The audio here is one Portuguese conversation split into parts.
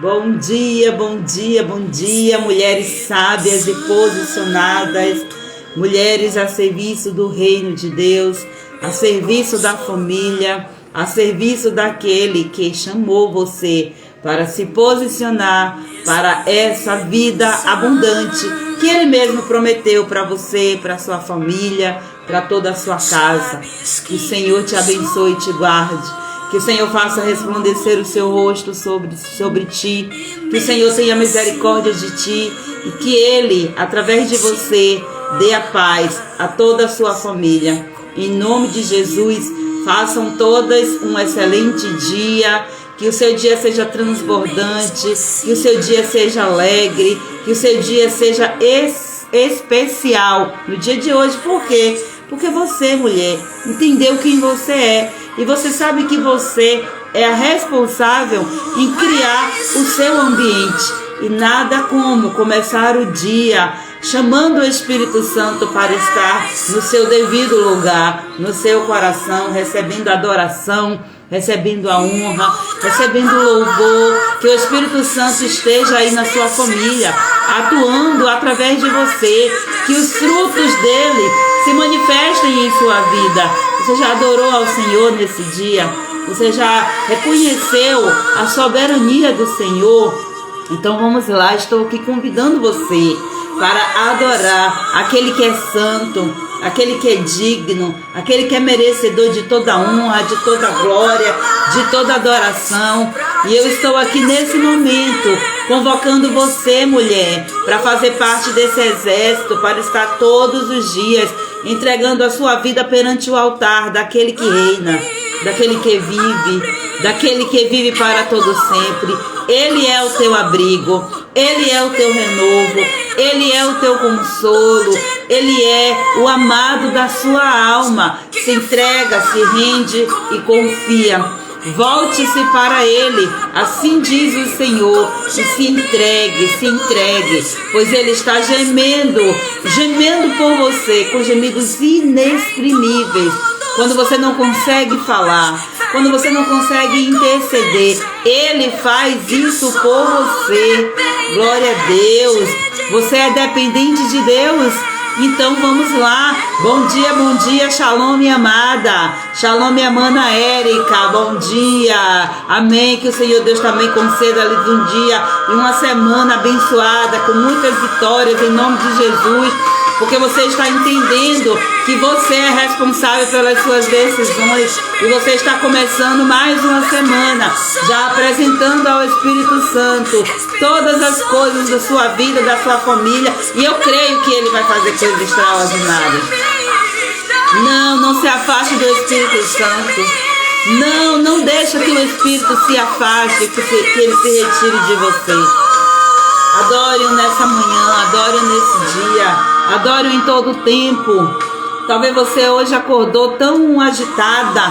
Bom dia, bom dia, bom dia, mulheres sábias e posicionadas, mulheres a serviço do reino de Deus, a serviço da família, a serviço daquele que chamou você para se posicionar para essa vida abundante que Ele mesmo prometeu para você, para sua família, para toda a sua casa. Que o Senhor te abençoe e te guarde. Que o Senhor faça resplandecer o seu rosto sobre ti. Que o Senhor tenha misericórdia de ti. E que Ele, através de você, dê a paz a toda a sua família. Em nome de Jesus, façam todas um excelente dia. Que o seu dia seja transbordante. Que o seu dia seja alegre. Que o seu dia seja especial no dia de hoje. Por quê? Porque você, mulher, entendeu quem você é. E você sabe que você é a responsável em criar o seu ambiente. E nada como começar o dia chamando o Espírito Santo para estar no seu devido lugar, no seu coração, recebendo adoração, recebendo a honra, recebendo o louvor. Que o Espírito Santo esteja aí na sua família, atuando através de você. Que os frutos dele se manifestem em sua vida. Você já adorou ao Senhor nesse dia? Você já reconheceu a soberania do Senhor? Então vamos lá, estou aqui convidando você para adorar aquele que é santo, aquele que é digno, aquele que é merecedor de toda honra, de toda glória, de toda adoração. E eu estou aqui nesse momento convocando você, mulher, para fazer parte desse exército, para estar todos os dias entregando a sua vida perante o altar daquele que reina, daquele que vive para todo sempre. Ele é o teu abrigo, Ele é o teu renovo, Ele é o teu consolo, Ele é o amado da sua alma. Se entrega, se rende e confia. Volte-se para Ele, assim diz o Senhor, e se entregue, pois Ele está gemendo por você, com gemidos inexprimíveis. Quando você não consegue falar, quando você não consegue interceder, Ele faz isso por você. Glória a Deus. Você é dependente de Deus? Então vamos lá. Bom dia, Shalom, minha amada. Shalom, minha mana Érica. Bom dia. Amém. Que o Senhor Deus também conceda-lhes um dia e uma semana abençoada, com muitas vitórias, em nome de Jesus. Porque você está entendendo que você é responsável pelas suas decisões. E você está começando mais uma semana, já apresentando ao Espírito Santo todas as coisas da sua vida, da sua família. E eu creio que Ele vai fazer coisas extraordinárias. Não se afaste do Espírito Santo. Não deixe que o Espírito se afaste, que ele se retire de você. Adore-o nessa manhã, adore-o nesse dia. Adore-o em todo o tempo. Talvez você hoje acordou tão agitada,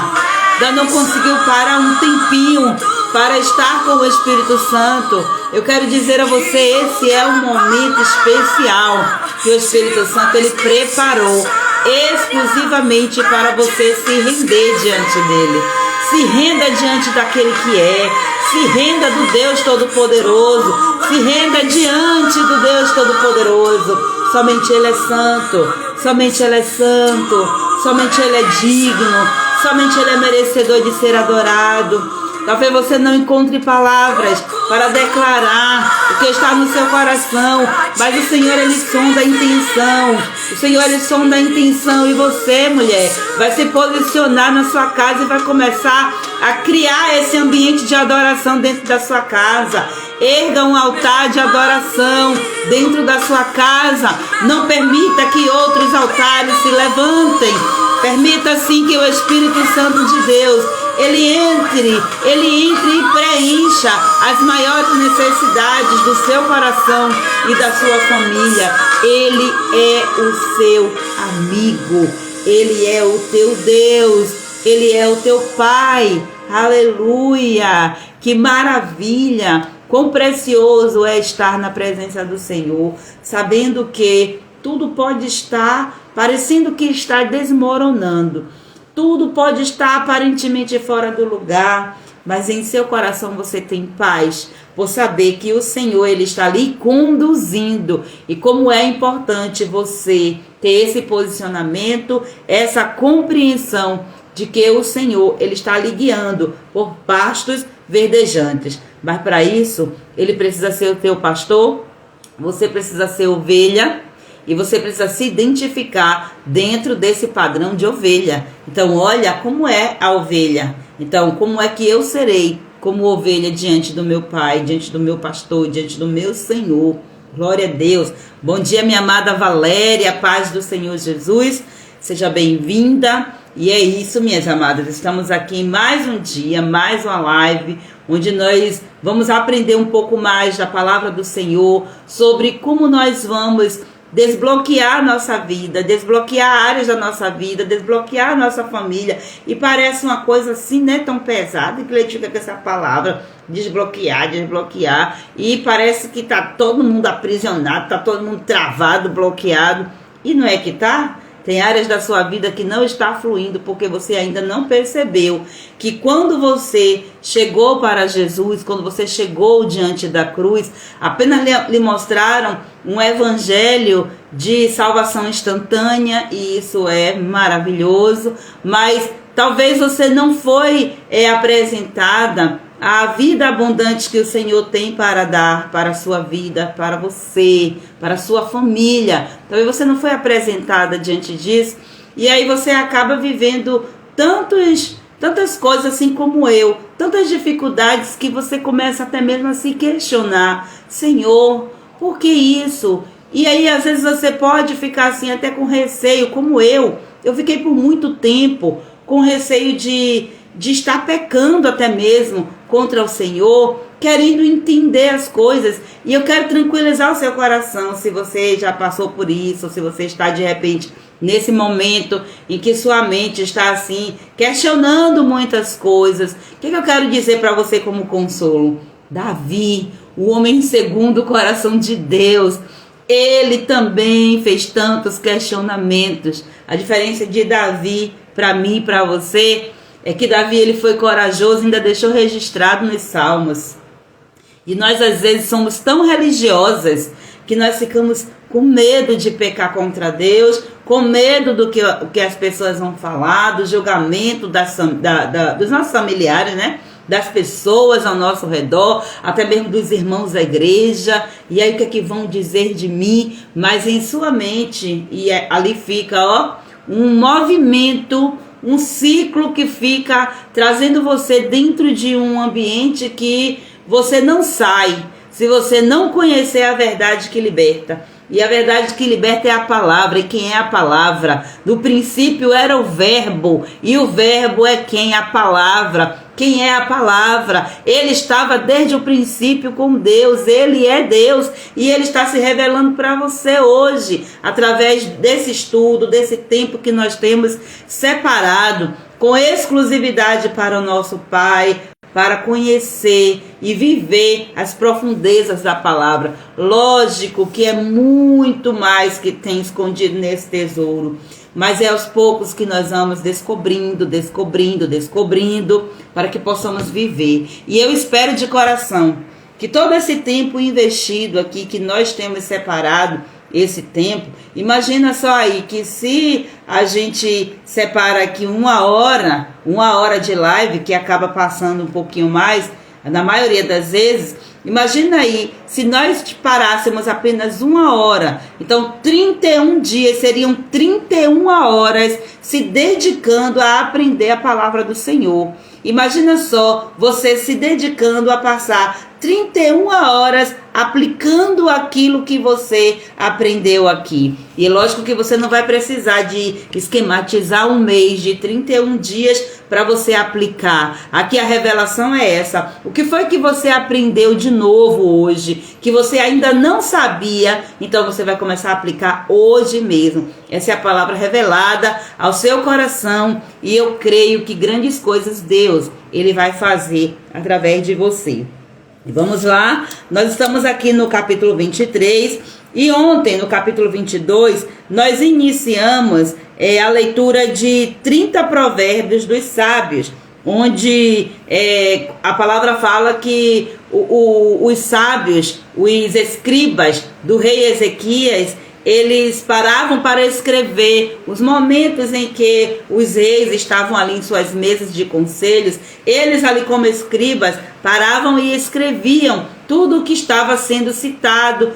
ainda não conseguiu parar um tempinho para estar com o Espírito Santo. Eu quero dizer a você, esse é um momento especial que o Espírito Santo ele preparou exclusivamente para você se render diante dele. Se renda diante daquele que é. Se renda do Deus Todo-Poderoso. Se renda diante do Deus Todo-Poderoso. Somente Ele é santo. Somente Ele é santo. Somente Ele é digno. Somente Ele é merecedor de ser adorado. Talvez você não encontre palavras para declarar o que está no seu coração, mas o Senhor, Ele sonda a intenção. O Senhor, Ele sonda a intenção. E você, mulher, vai se posicionar na sua casa e vai começar a criar esse ambiente de adoração dentro da sua casa. Erga um altar de adoração dentro da sua casa. Não permita que outros altares se levantem. Permita sim que o Espírito Santo de Deus ele entre e preencha as maiores necessidades do seu coração e da sua família. Ele é o seu amigo, Ele é o teu Deus, Ele é o teu Pai. Aleluia! Que maravilha! Quão precioso é estar na presença do Senhor, sabendo que tudo pode estar parecendo que está desmoronando. Tudo pode estar aparentemente fora do lugar, mas em seu coração você tem paz, por saber que o Senhor, Ele está ali conduzindo. E como é importante você ter esse posicionamento, essa compreensão de que o Senhor, Ele está ali guiando por pastos verdejantes. Mas para isso, Ele precisa ser o teu pastor, você precisa ser ovelha, e você precisa se identificar dentro desse padrão de ovelha. Então, olha como é a ovelha. Então, como é que eu serei como ovelha diante do meu Pai, diante do meu pastor, diante do meu Senhor. Glória a Deus. Bom dia, minha amada Valéria, paz do Senhor Jesus. Seja bem-vinda. E é isso, minhas amadas. Estamos aqui em mais um dia, mais uma live, onde nós vamos aprender um pouco mais da palavra do Senhor, sobre como nós vamos desbloquear nossa vida, desbloquear áreas da nossa vida, desbloquear nossa família. E parece uma coisa assim, né, tão pesada, que ele fica com essa palavra, desbloquear, e parece que tá todo mundo aprisionado, tá todo mundo travado, bloqueado, e não é que tá? Tem áreas da sua vida que não está fluindo porque você ainda não percebeu que quando você chegou para Jesus, quando você chegou diante da cruz, apenas lhe mostraram um evangelho de salvação instantânea, e isso é maravilhoso, mas talvez você não foi apresentada a vida abundante que o Senhor tem para dar para a sua vida, para você, para a sua família. Talvez você não foi apresentada diante disso, e aí você acaba vivendo tantas coisas assim como eu, tantas dificuldades, que você começa até mesmo a se questionar: Senhor, por que isso? E aí às vezes você pode ficar assim até com receio, como eu fiquei por muito tempo com receio de estar pecando até mesmo contra o Senhor, querendo entender as coisas. E eu quero tranquilizar o seu coração, se você já passou por isso, se você está de repente nesse momento em que sua mente está assim, questionando muitas coisas. O que eu quero dizer para você como consolo? Davi, o homem segundo o coração de Deus, ele também fez tantos questionamentos. A diferença de Davi para mim e para você é que Davi, ele foi corajoso e ainda deixou registrado nos Salmos. E nós às vezes somos tão religiosas que nós ficamos com medo de pecar contra Deus, com medo do que as pessoas vão falar, do julgamento dos nossos familiares, né? Das pessoas ao nosso redor, até mesmo dos irmãos da igreja. E aí o que é que vão dizer de mim? Mas em sua mente, ali fica um movimento, um ciclo que fica trazendo você dentro de um ambiente que você não sai, se você não conhecer a verdade que liberta. E a verdade que liberta é a palavra. E quem é a palavra? No princípio era o verbo, e o verbo é quem? A palavra. Quem é a palavra? Ele estava desde o princípio com Deus, ele é Deus, e ele está se revelando para você hoje, através desse estudo, desse tempo que nós temos separado, com exclusividade para o nosso Pai, para conhecer e viver as profundezas da palavra. Lógico que é muito mais que tem escondido nesse tesouro, mas é aos poucos que nós vamos descobrindo, para que possamos viver. E eu espero de coração que todo esse tempo investido aqui, que nós temos separado esse tempo, imagina só aí que se a gente separa aqui uma hora de live, que acaba passando um pouquinho mais, na maioria das vezes, imagina aí, se nós parássemos apenas uma hora, então 31 dias, seriam 31 horas se dedicando a aprender a palavra do Senhor. Imagina só, você se dedicando a passar 31 horas aplicando aquilo que você aprendeu aqui. E lógico que você não vai precisar de esquematizar um mês de 31 dias para você aplicar. Aqui a revelação é essa. O que foi que você aprendeu de novo hoje, que você ainda não sabia? Então você vai começar a aplicar hoje mesmo. Essa é a palavra revelada ao seu coração, e eu creio que grandes coisas Deus, Ele vai fazer através de você. Vamos lá, nós estamos aqui no capítulo 23, e ontem, no capítulo 22, nós iniciamos a leitura de 30 provérbios dos sábios. onde a palavra fala que os sábios, os escribas do rei Ezequias, eles paravam para escrever os momentos em que os reis estavam ali em suas mesas de conselhos. Eles ali como escribas paravam e escreviam tudo o que estava sendo citado,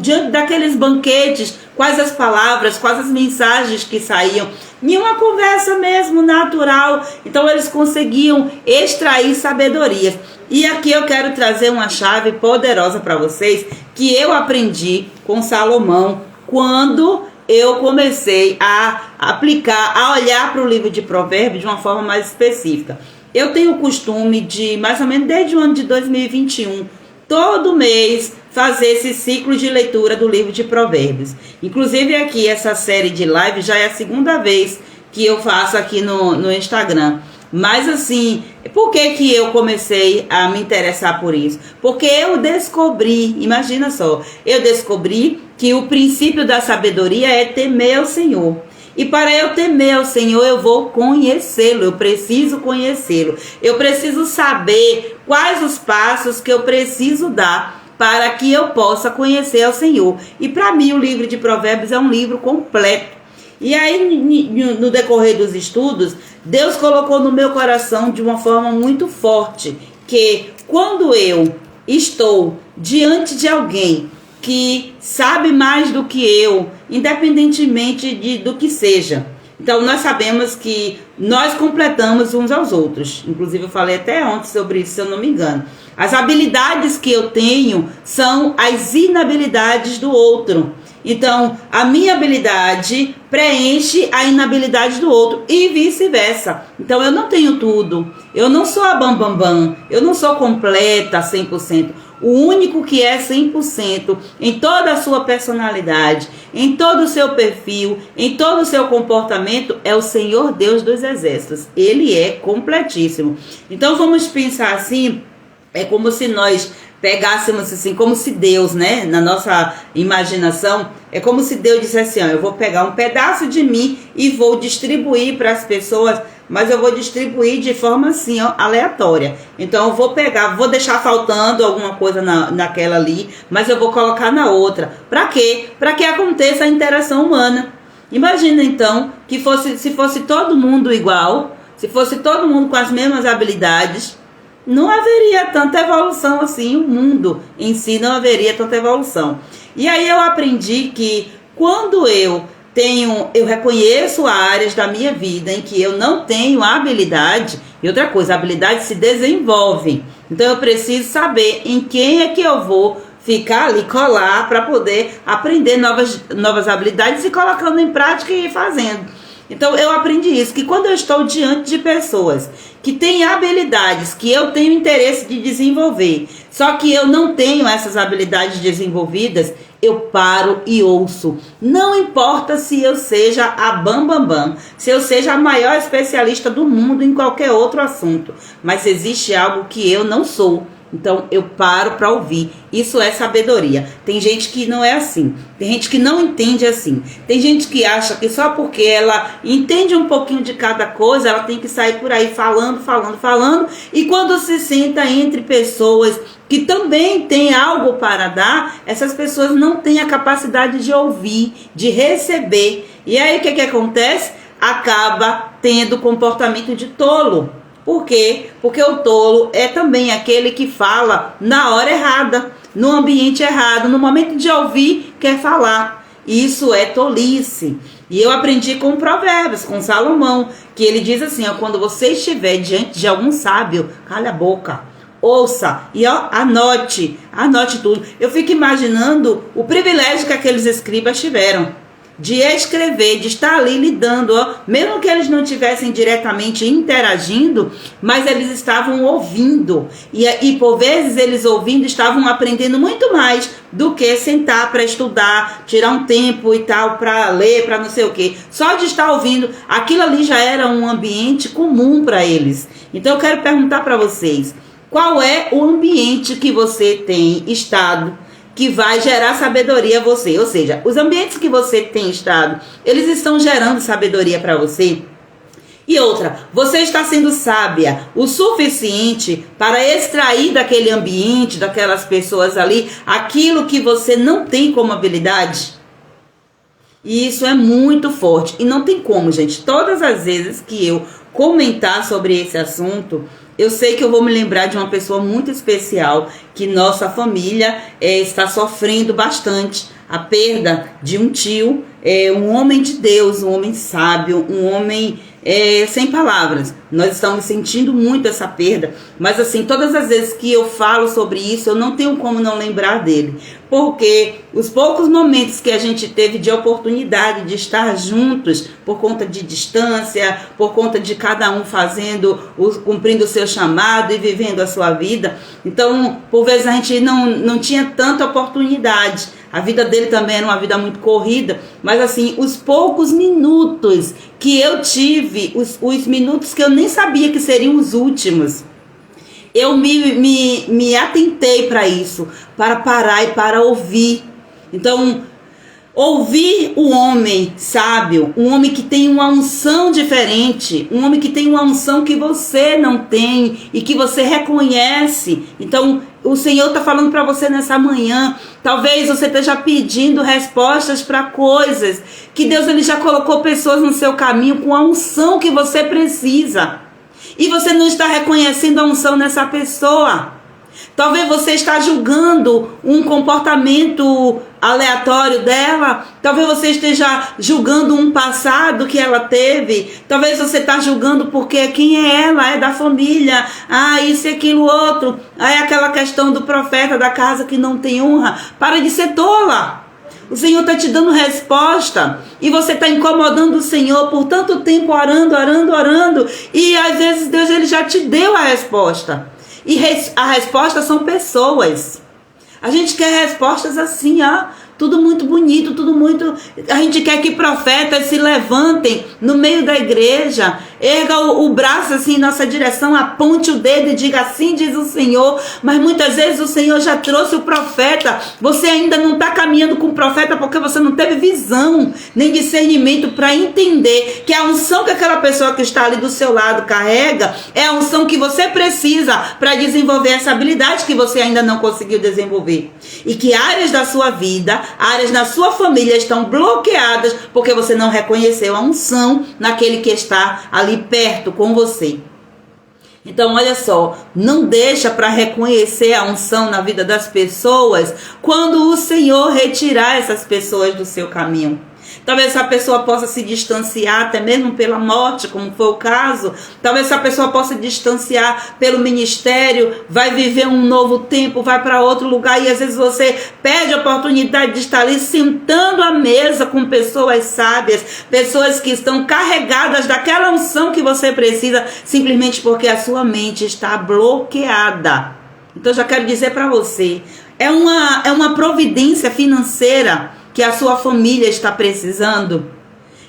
diante daqueles banquetes, quais as palavras, quais as mensagens que saíam, em uma conversa mesmo natural. Então eles conseguiam extrair sabedoria. E aqui eu quero trazer uma chave poderosa para vocês, que eu aprendi com Salomão, quando eu comecei a aplicar, a olhar para o livro de Provérbios de uma forma mais específica. Eu tenho o costume de, mais ou menos desde o ano de 2021, todo mês fazer esse ciclo de leitura do livro de Provérbios. Inclusive aqui, essa série de live já é a segunda vez que eu faço aqui no Instagram. Mas assim, por que eu comecei a me interessar por isso? Porque eu descobri, imagina só, eu descobri que o princípio da sabedoria é temer ao Senhor. E para eu temer ao Senhor, eu vou conhecê-lo, eu preciso conhecê-lo. Eu preciso saber quais os passos que eu preciso dar para que eu possa conhecer ao Senhor. E para mim o livro de Provérbios é um livro completo. E aí, no decorrer dos estudos, Deus colocou no meu coração de uma forma muito forte que quando eu estou diante de alguém que sabe mais do que eu, independentemente do que seja. Então, nós sabemos que nós completamos uns aos outros. Inclusive, eu falei até ontem sobre isso, se eu não me engano. As habilidades que eu tenho são as inabilidades do outro. Então, a minha habilidade preenche a inabilidade do outro e vice-versa. Então, eu não tenho tudo. Eu não sou a bambambam. Eu não sou completa 100%. O único que é 100% em toda a sua personalidade, em todo o seu perfil, em todo o seu comportamento, é o Senhor Deus dos Exércitos. Ele é completíssimo. Então, vamos pensar assim, é como se nós pegássemos assim, como se Deus, né, na nossa imaginação, é como se Deus dissesse assim, ó, eu vou pegar um pedaço de mim e vou distribuir para as pessoas, mas eu vou distribuir de forma assim, ó, aleatória. Então eu vou pegar, vou deixar faltando alguma coisa naquela ali, mas eu vou colocar na outra. Para quê? Para que aconteça a interação humana. Imagina então que se fosse todo mundo igual, se fosse todo mundo com as mesmas habilidades, não haveria tanta evolução assim, o mundo em si não haveria tanta evolução. E aí eu aprendi que quando eu reconheço áreas da minha vida em que eu não tenho habilidade, e outra coisa, a habilidade se desenvolve. Então eu preciso saber em quem é que eu vou ficar ali, colar, para poder aprender novas habilidades e colocando em prática e fazendo. Então eu aprendi isso, que quando eu estou diante de pessoas que têm habilidades que eu tenho interesse de desenvolver, só que eu não tenho essas habilidades desenvolvidas, eu paro e ouço. Não importa se eu seja a bambambam, se eu seja a maior especialista do mundo em qualquer outro assunto, mas existe algo que eu não sou. Então eu paro para ouvir. Isso é sabedoria. Tem gente que não é assim. Tem gente que não entende assim. Tem gente que acha que só porque ela entende um pouquinho de cada coisa, ela tem que sair por aí falando. E quando se senta entre pessoas que também têm algo para dar, essas pessoas não têm a capacidade de ouvir, de receber. E aí o que acontece? Acaba tendo comportamento de tolo. Por quê? Porque o tolo é também aquele que fala na hora errada, no ambiente errado, no momento de ouvir, quer falar. Isso é tolice. E eu aprendi com Provérbios, com Salomão, que ele diz assim, ó, quando você estiver diante de algum sábio, cala a boca, ouça e ó, anote tudo. Eu fico imaginando o privilégio que aqueles escribas tiveram de escrever, de estar ali lidando, ó, mesmo que eles não estivessem diretamente interagindo, mas eles estavam ouvindo, e por vezes eles ouvindo estavam aprendendo muito mais do que sentar para estudar, tirar um tempo e tal para ler, para não sei o que. Só de estar ouvindo, aquilo ali já era um ambiente comum para eles. Então eu quero perguntar para vocês, qual é o ambiente que você tem estado que vai gerar sabedoria a você? Ou seja, os ambientes que você tem estado, eles estão gerando sabedoria para você? E outra, você está sendo sábia o suficiente para extrair daquele ambiente, daquelas pessoas ali, aquilo que você não tem como habilidade? E isso é muito forte. E não tem como, gente. Todas as vezes que eu comentar sobre esse assunto, eu sei que eu vou me lembrar de uma pessoa muito especial que nossa família está sofrendo bastante. A perda de um tio, um homem de Deus, um homem sábio, um homem sem palavras. Nós estamos sentindo muito essa perda, mas assim, todas as vezes que eu falo sobre isso, eu não tenho como não lembrar dele, porque os poucos momentos que a gente teve de oportunidade de estar juntos, por conta de distância, por conta de cada um cumprindo o seu chamado e vivendo a sua vida, então, por vezes a gente não tinha tanta oportunidade. A vida dele também era uma vida muito corrida, mas assim, os poucos minutos que eu tive, os minutos que eu nem sabia que seriam os últimos, eu me atentei para isso, para parar e para ouvir. Então, ouvir o homem sábio, um homem que tem uma unção diferente, um homem que tem uma unção que você não tem e que você reconhece. Então, o Senhor está falando para você nessa manhã. Talvez você esteja pedindo respostas para coisas que Deus ele já colocou pessoas no seu caminho com a unção que você precisa. E você não está reconhecendo a unção nessa pessoa. Talvez você está julgando um comportamento aleatório dela. Talvez você esteja julgando um passado que ela teve. Talvez você está julgando porque quem é ela? É da família. Isso e aquilo outro. É aquela questão do profeta da casa que não tem honra. Para de ser tola. O Senhor está te dando resposta. E você está incomodando o Senhor por tanto tempo orando. E às vezes Deus ele já te deu a resposta. E a resposta são pessoas. A gente quer respostas assim, tudo muito bonito, tudo muito... A gente quer que profetas se levantem no meio da igreja, erga o braço assim em nossa direção, aponte o dedo e diga assim diz o Senhor. Mas muitas vezes o Senhor já trouxe o profeta. Você ainda não está caminhando com o profeta porque você não teve visão, nem discernimento para entender que a unção que aquela pessoa que está ali do seu lado carrega é a unção que você precisa para desenvolver essa habilidade que você ainda não conseguiu desenvolver. E que áreas da sua vida, áreas na sua família estão bloqueadas porque você não reconheceu a unção naquele que está ali perto com você. Então, olha só, não deixa para reconhecer a unção na vida das pessoas quando o Senhor retirar essas pessoas do seu caminho. Talvez essa pessoa possa se distanciar até mesmo pela morte, como foi o caso. Talvez essa pessoa possa se distanciar pelo ministério, vai viver um novo tempo, vai para outro lugar e às vezes você perde a oportunidade de estar ali sentando à mesa com pessoas sábias, pessoas que estão carregadas daquela unção que você precisa, simplesmente porque a sua mente está bloqueada. Então eu já quero dizer para você, é uma providência financeira que a sua família está precisando.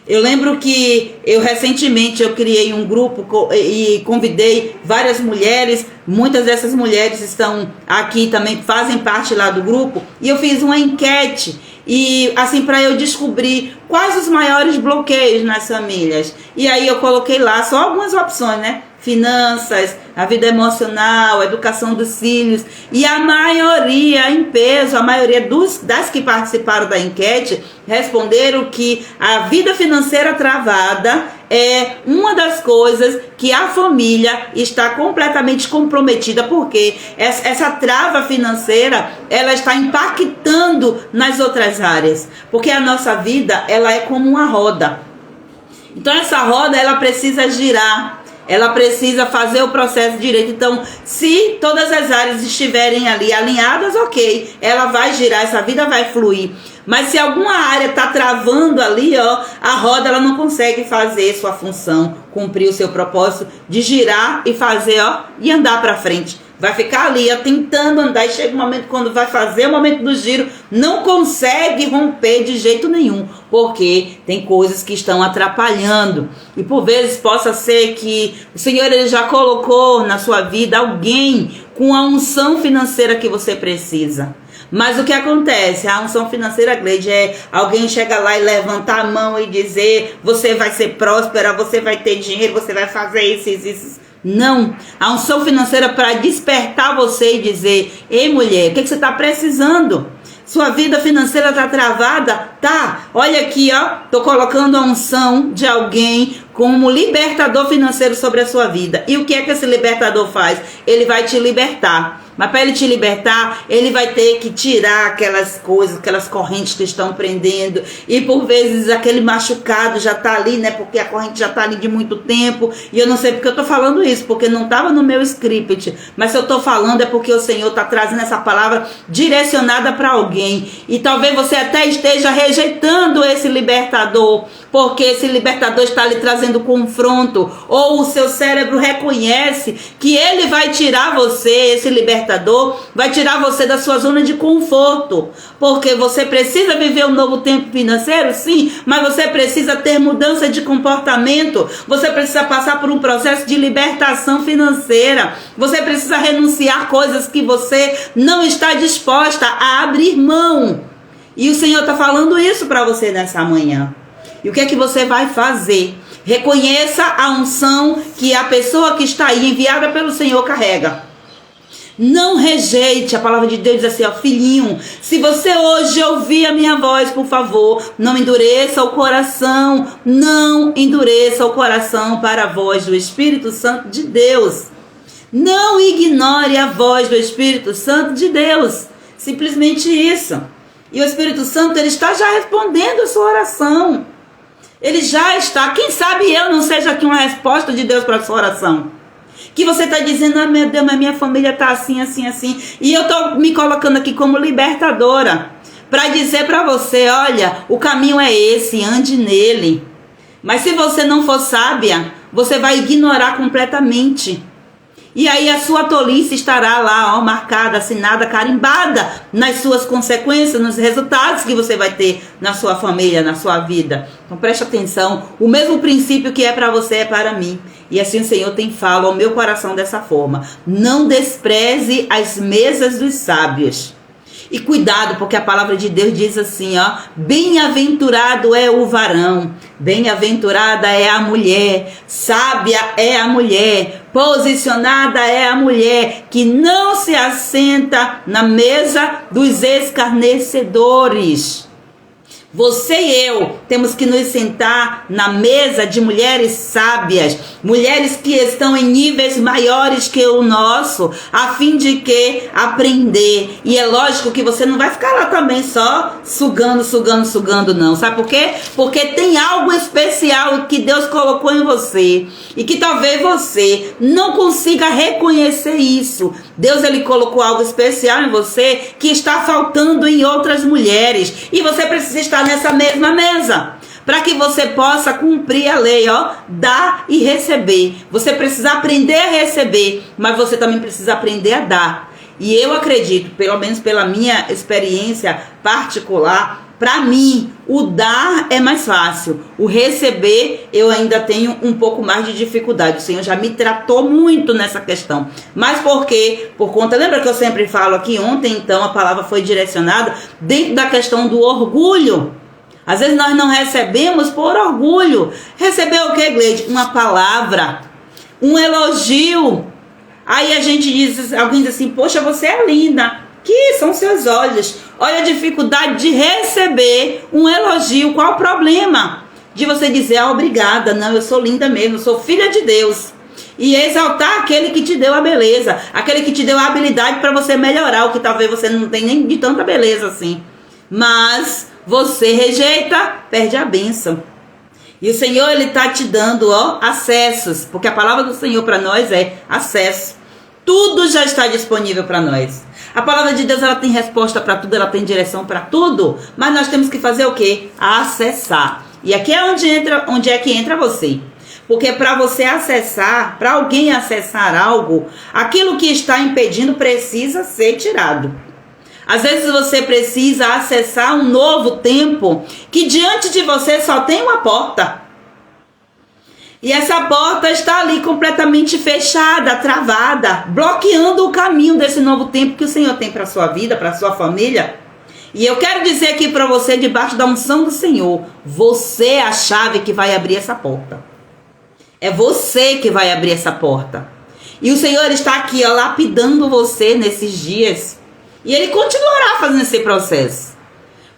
Eu lembro que recentemente eu criei um grupo e convidei várias mulheres. Muitas dessas mulheres estão aqui também, fazem parte lá do grupo. E eu fiz uma enquete e assim para eu descobrir quais os maiores bloqueios nas famílias. E aí eu coloquei lá só algumas opções, né? Finanças, a vida emocional, a educação dos filhos. E a maioria, em peso, a maioria das que participaram da enquete responderam que a vida financeira travada é uma das coisas que a família está completamente comprometida, porque essa trava financeira, ela está impactando nas outras áreas. Porque a nossa vida, ela é como uma roda. Então essa roda, ela precisa girar. Ela precisa fazer o processo direito. Então, se todas as áreas estiverem ali alinhadas, ok, ela vai girar, essa vida vai fluir. Mas se alguma área está travando ali, a roda ela não consegue fazer sua função, cumprir o seu propósito de girar e fazer, e andar para frente. Vai ficar ali, tentando andar, e chega um momento quando vai fazer o momento do giro, não consegue romper de jeito nenhum, porque tem coisas que estão atrapalhando. E por vezes possa ser que o Senhor ele já colocou na sua vida alguém com a unção financeira que você precisa. Mas o que acontece? A unção financeira, Gleide, é alguém chegar lá e levantar a mão e dizer: você vai ser próspera, você vai ter dinheiro, você vai fazer isso. Não. A unção financeira é para despertar você e dizer: ei, mulher, o que você está precisando? Sua vida financeira está travada? Tá, olha aqui, ó. Tô colocando a unção de alguém como libertador financeiro sobre a sua vida. E o que é que esse libertador faz? Ele vai te libertar. Mas para ele te libertar, ele vai ter que tirar aquelas coisas, aquelas correntes que estão prendendo. E por vezes aquele machucado já está ali, né? Porque a corrente já está ali de muito tempo. E eu não sei porque eu estou falando isso, porque não estava no meu script. Mas se eu estou falando é porque o Senhor está trazendo essa palavra direcionada para alguém. E talvez você até esteja rejeitando esse libertador, porque esse libertador está lhe trazendo confronto. Ou o seu cérebro reconhece que ele vai tirar você, esse libertador, vai tirar você da sua zona de conforto, porque você precisa viver um novo tempo financeiro, sim, mas você precisa ter mudança de comportamento, você precisa passar por um processo de libertação financeira, você precisa renunciar coisas que você não está disposta a abrir mão, e o Senhor está falando isso para você nessa manhã. E o que é que você vai fazer? Reconheça a unção que a pessoa que está aí enviada pelo Senhor carrega. Não rejeite. A palavra de Deus diz assim, ó: filhinho, se você hoje ouvir a minha voz, por favor, não endureça o coração. Não endureça o coração para a voz do Espírito Santo de Deus. Não ignore a voz do Espírito Santo de Deus. Simplesmente isso. E o Espírito Santo, ele está já respondendo a sua oração. Ele já está. Quem sabe eu não seja aqui uma resposta de Deus para a sua oração. Que você está dizendo: ah, meu Deus, mas minha família está assim. E eu estou me colocando aqui como libertadora para dizer para você: olha, o caminho é esse, ande nele. Mas se você não for sábia, você vai ignorar completamente. E aí a sua tolice estará lá, ó, marcada, assinada, carimbada nas suas consequências, nos resultados que você vai ter na sua família, na sua vida. Então preste atenção, o mesmo princípio que é para você é para mim. E assim o Senhor tem falado ao meu coração dessa forma: não despreze as mesas dos sábios. E cuidado, porque a palavra de Deus diz assim, ó: bem-aventurado é o varão, bem-aventurada é a mulher, sábia é a mulher, posicionada é a mulher, que não se assenta na mesa dos escarnecedores. Você e eu temos que nos sentar na mesa de mulheres sábias, mulheres que estão em níveis maiores que o nosso, a fim de que aprender. E é lógico que você não vai ficar lá também só sugando, não. Sabe por quê? Porque tem algo especial que Deus colocou em você e que talvez você não consiga reconhecer isso. Deus, ele colocou algo especial em você que está faltando em outras mulheres, e você precisa estar nessa mesma mesa para que você possa cumprir a lei, ó, dar e receber. Você precisa aprender a receber, mas você também precisa aprender a dar. E eu acredito, pelo menos pela minha experiência particular, para mim, o dar é mais fácil. O receber, eu ainda tenho um pouco mais de dificuldade. O Senhor já me tratou muito nessa questão. Mas por quê? Por conta, lembra que eu sempre falo aqui? Ontem, então, a palavra foi direcionada dentro da questão do orgulho. Às vezes nós não recebemos por orgulho. Receber o quê, Gleide? Uma palavra, um elogio. Aí a gente diz, alguém diz assim: poxa, você é linda. Que são seus olhos. Olha a dificuldade de receber um elogio. Qual o problema de você dizer: ah, obrigada, não, eu sou linda mesmo, eu sou filha de Deus. E exaltar aquele que te deu a beleza, aquele que te deu a habilidade para você melhorar o que talvez você não tenha nem de tanta beleza assim. Mas você rejeita, perde a bênção. E o Senhor, ele está te dando, ó, acessos, porque a palavra do Senhor para nós é acesso. Tudo já está disponível para nós. A palavra de Deus, ela tem resposta para tudo, ela tem direção para tudo, mas nós temos que fazer o quê? Acessar. E aqui é onde é que entra você. Porque para você acessar, para alguém acessar algo, aquilo que está impedindo precisa ser tirado. Às vezes você precisa acessar um novo tempo que diante de você só tem uma porta. E essa porta está ali completamente fechada, travada, bloqueando o caminho desse novo tempo que o Senhor tem para a sua vida, para a sua família. E eu quero dizer aqui para você, debaixo da unção do Senhor, você é a chave que vai abrir essa porta. É você que vai abrir essa porta. E o Senhor está aqui, ó, lapidando você nesses dias. E Ele continuará fazendo esse processo.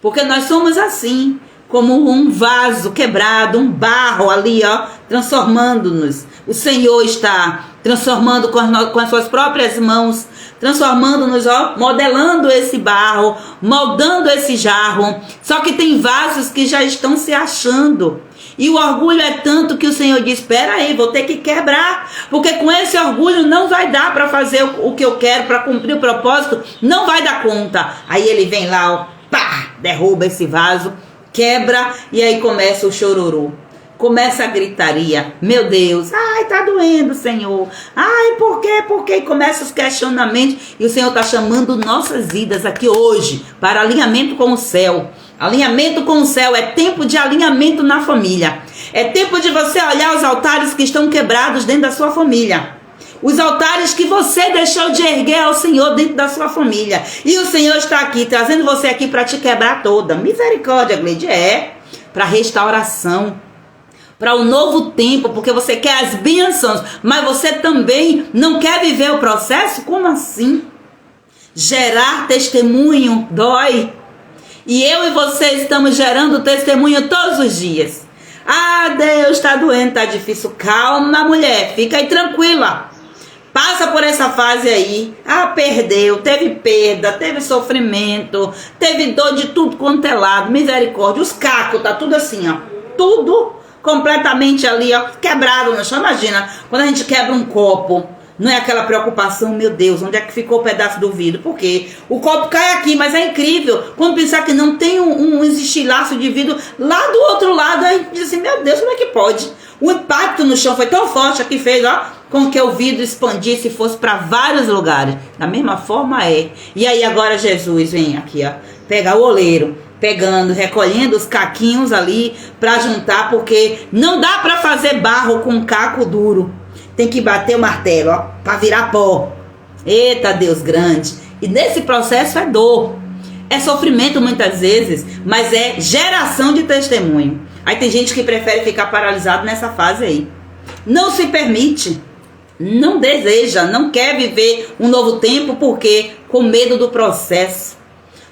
Porque nós somos assim, como um vaso quebrado, um barro ali, ó, transformando-nos. O Senhor está transformando com as suas próprias mãos, transformando-nos, ó, modelando esse barro, moldando esse jarro. Só que tem vasos que já estão se achando. E o orgulho é tanto que o Senhor diz, espera aí, vou ter que quebrar, porque com esse orgulho não vai dar para fazer o que eu quero, para cumprir o propósito, não vai dar conta. Aí ele vem lá, ó, pá, derruba esse vaso, quebra, e aí começa o chororô. Começa a gritaria, meu Deus, ai, tá doendo, Senhor, ai, por quê, por quê? E começa os questionamentos, e o Senhor está chamando nossas vidas aqui hoje, para alinhamento com o céu. Alinhamento com o céu, é tempo de alinhamento na família, é tempo de você olhar os altares que estão quebrados dentro da sua família. Os altares que você deixou de erguer ao Senhor dentro da sua família. E o Senhor está aqui, trazendo você aqui para te quebrar toda. Misericórdia, Gleide, para restauração, para um novo tempo, porque você quer as bênçãos, mas você também não quer viver o processo? Como assim? Gerar testemunho dói. E eu e você estamos gerando testemunho todos os dias. Ah, Deus, está doendo, está difícil. Calma, mulher, fica aí tranquila. Passa por essa fase aí. Ah, perdeu, teve perda, teve sofrimento, teve dor de tudo quanto é lado. Misericórdia, os cacos, tá tudo assim, ó. Tudo completamente ali, ó, quebrado no chão. Imagina, quando a gente quebra um copo, não é aquela preocupação, meu Deus, onde é que ficou o pedaço do vidro? Por quê? O copo cai aqui, mas é incrível. Quando pensar que não tem um estilhaço de vidro lá do outro lado, aí diz assim, meu Deus, como é que pode? O impacto no chão foi tão forte que fez, ó, com que o vidro expandisse e fosse para vários lugares. Da mesma forma é. E aí agora Jesus vem aqui, ó, pega o oleiro, pegando, recolhendo os caquinhos ali para juntar, porque não dá para fazer barro com caco duro. Tem que bater o martelo, ó, para virar pó. Eita, Deus grande. E nesse processo é dor, é sofrimento muitas vezes, mas é geração de testemunho. Aí tem gente que prefere ficar paralisado nessa fase aí. Não se permite, não deseja, não quer viver um novo tempo, porque com medo do processo,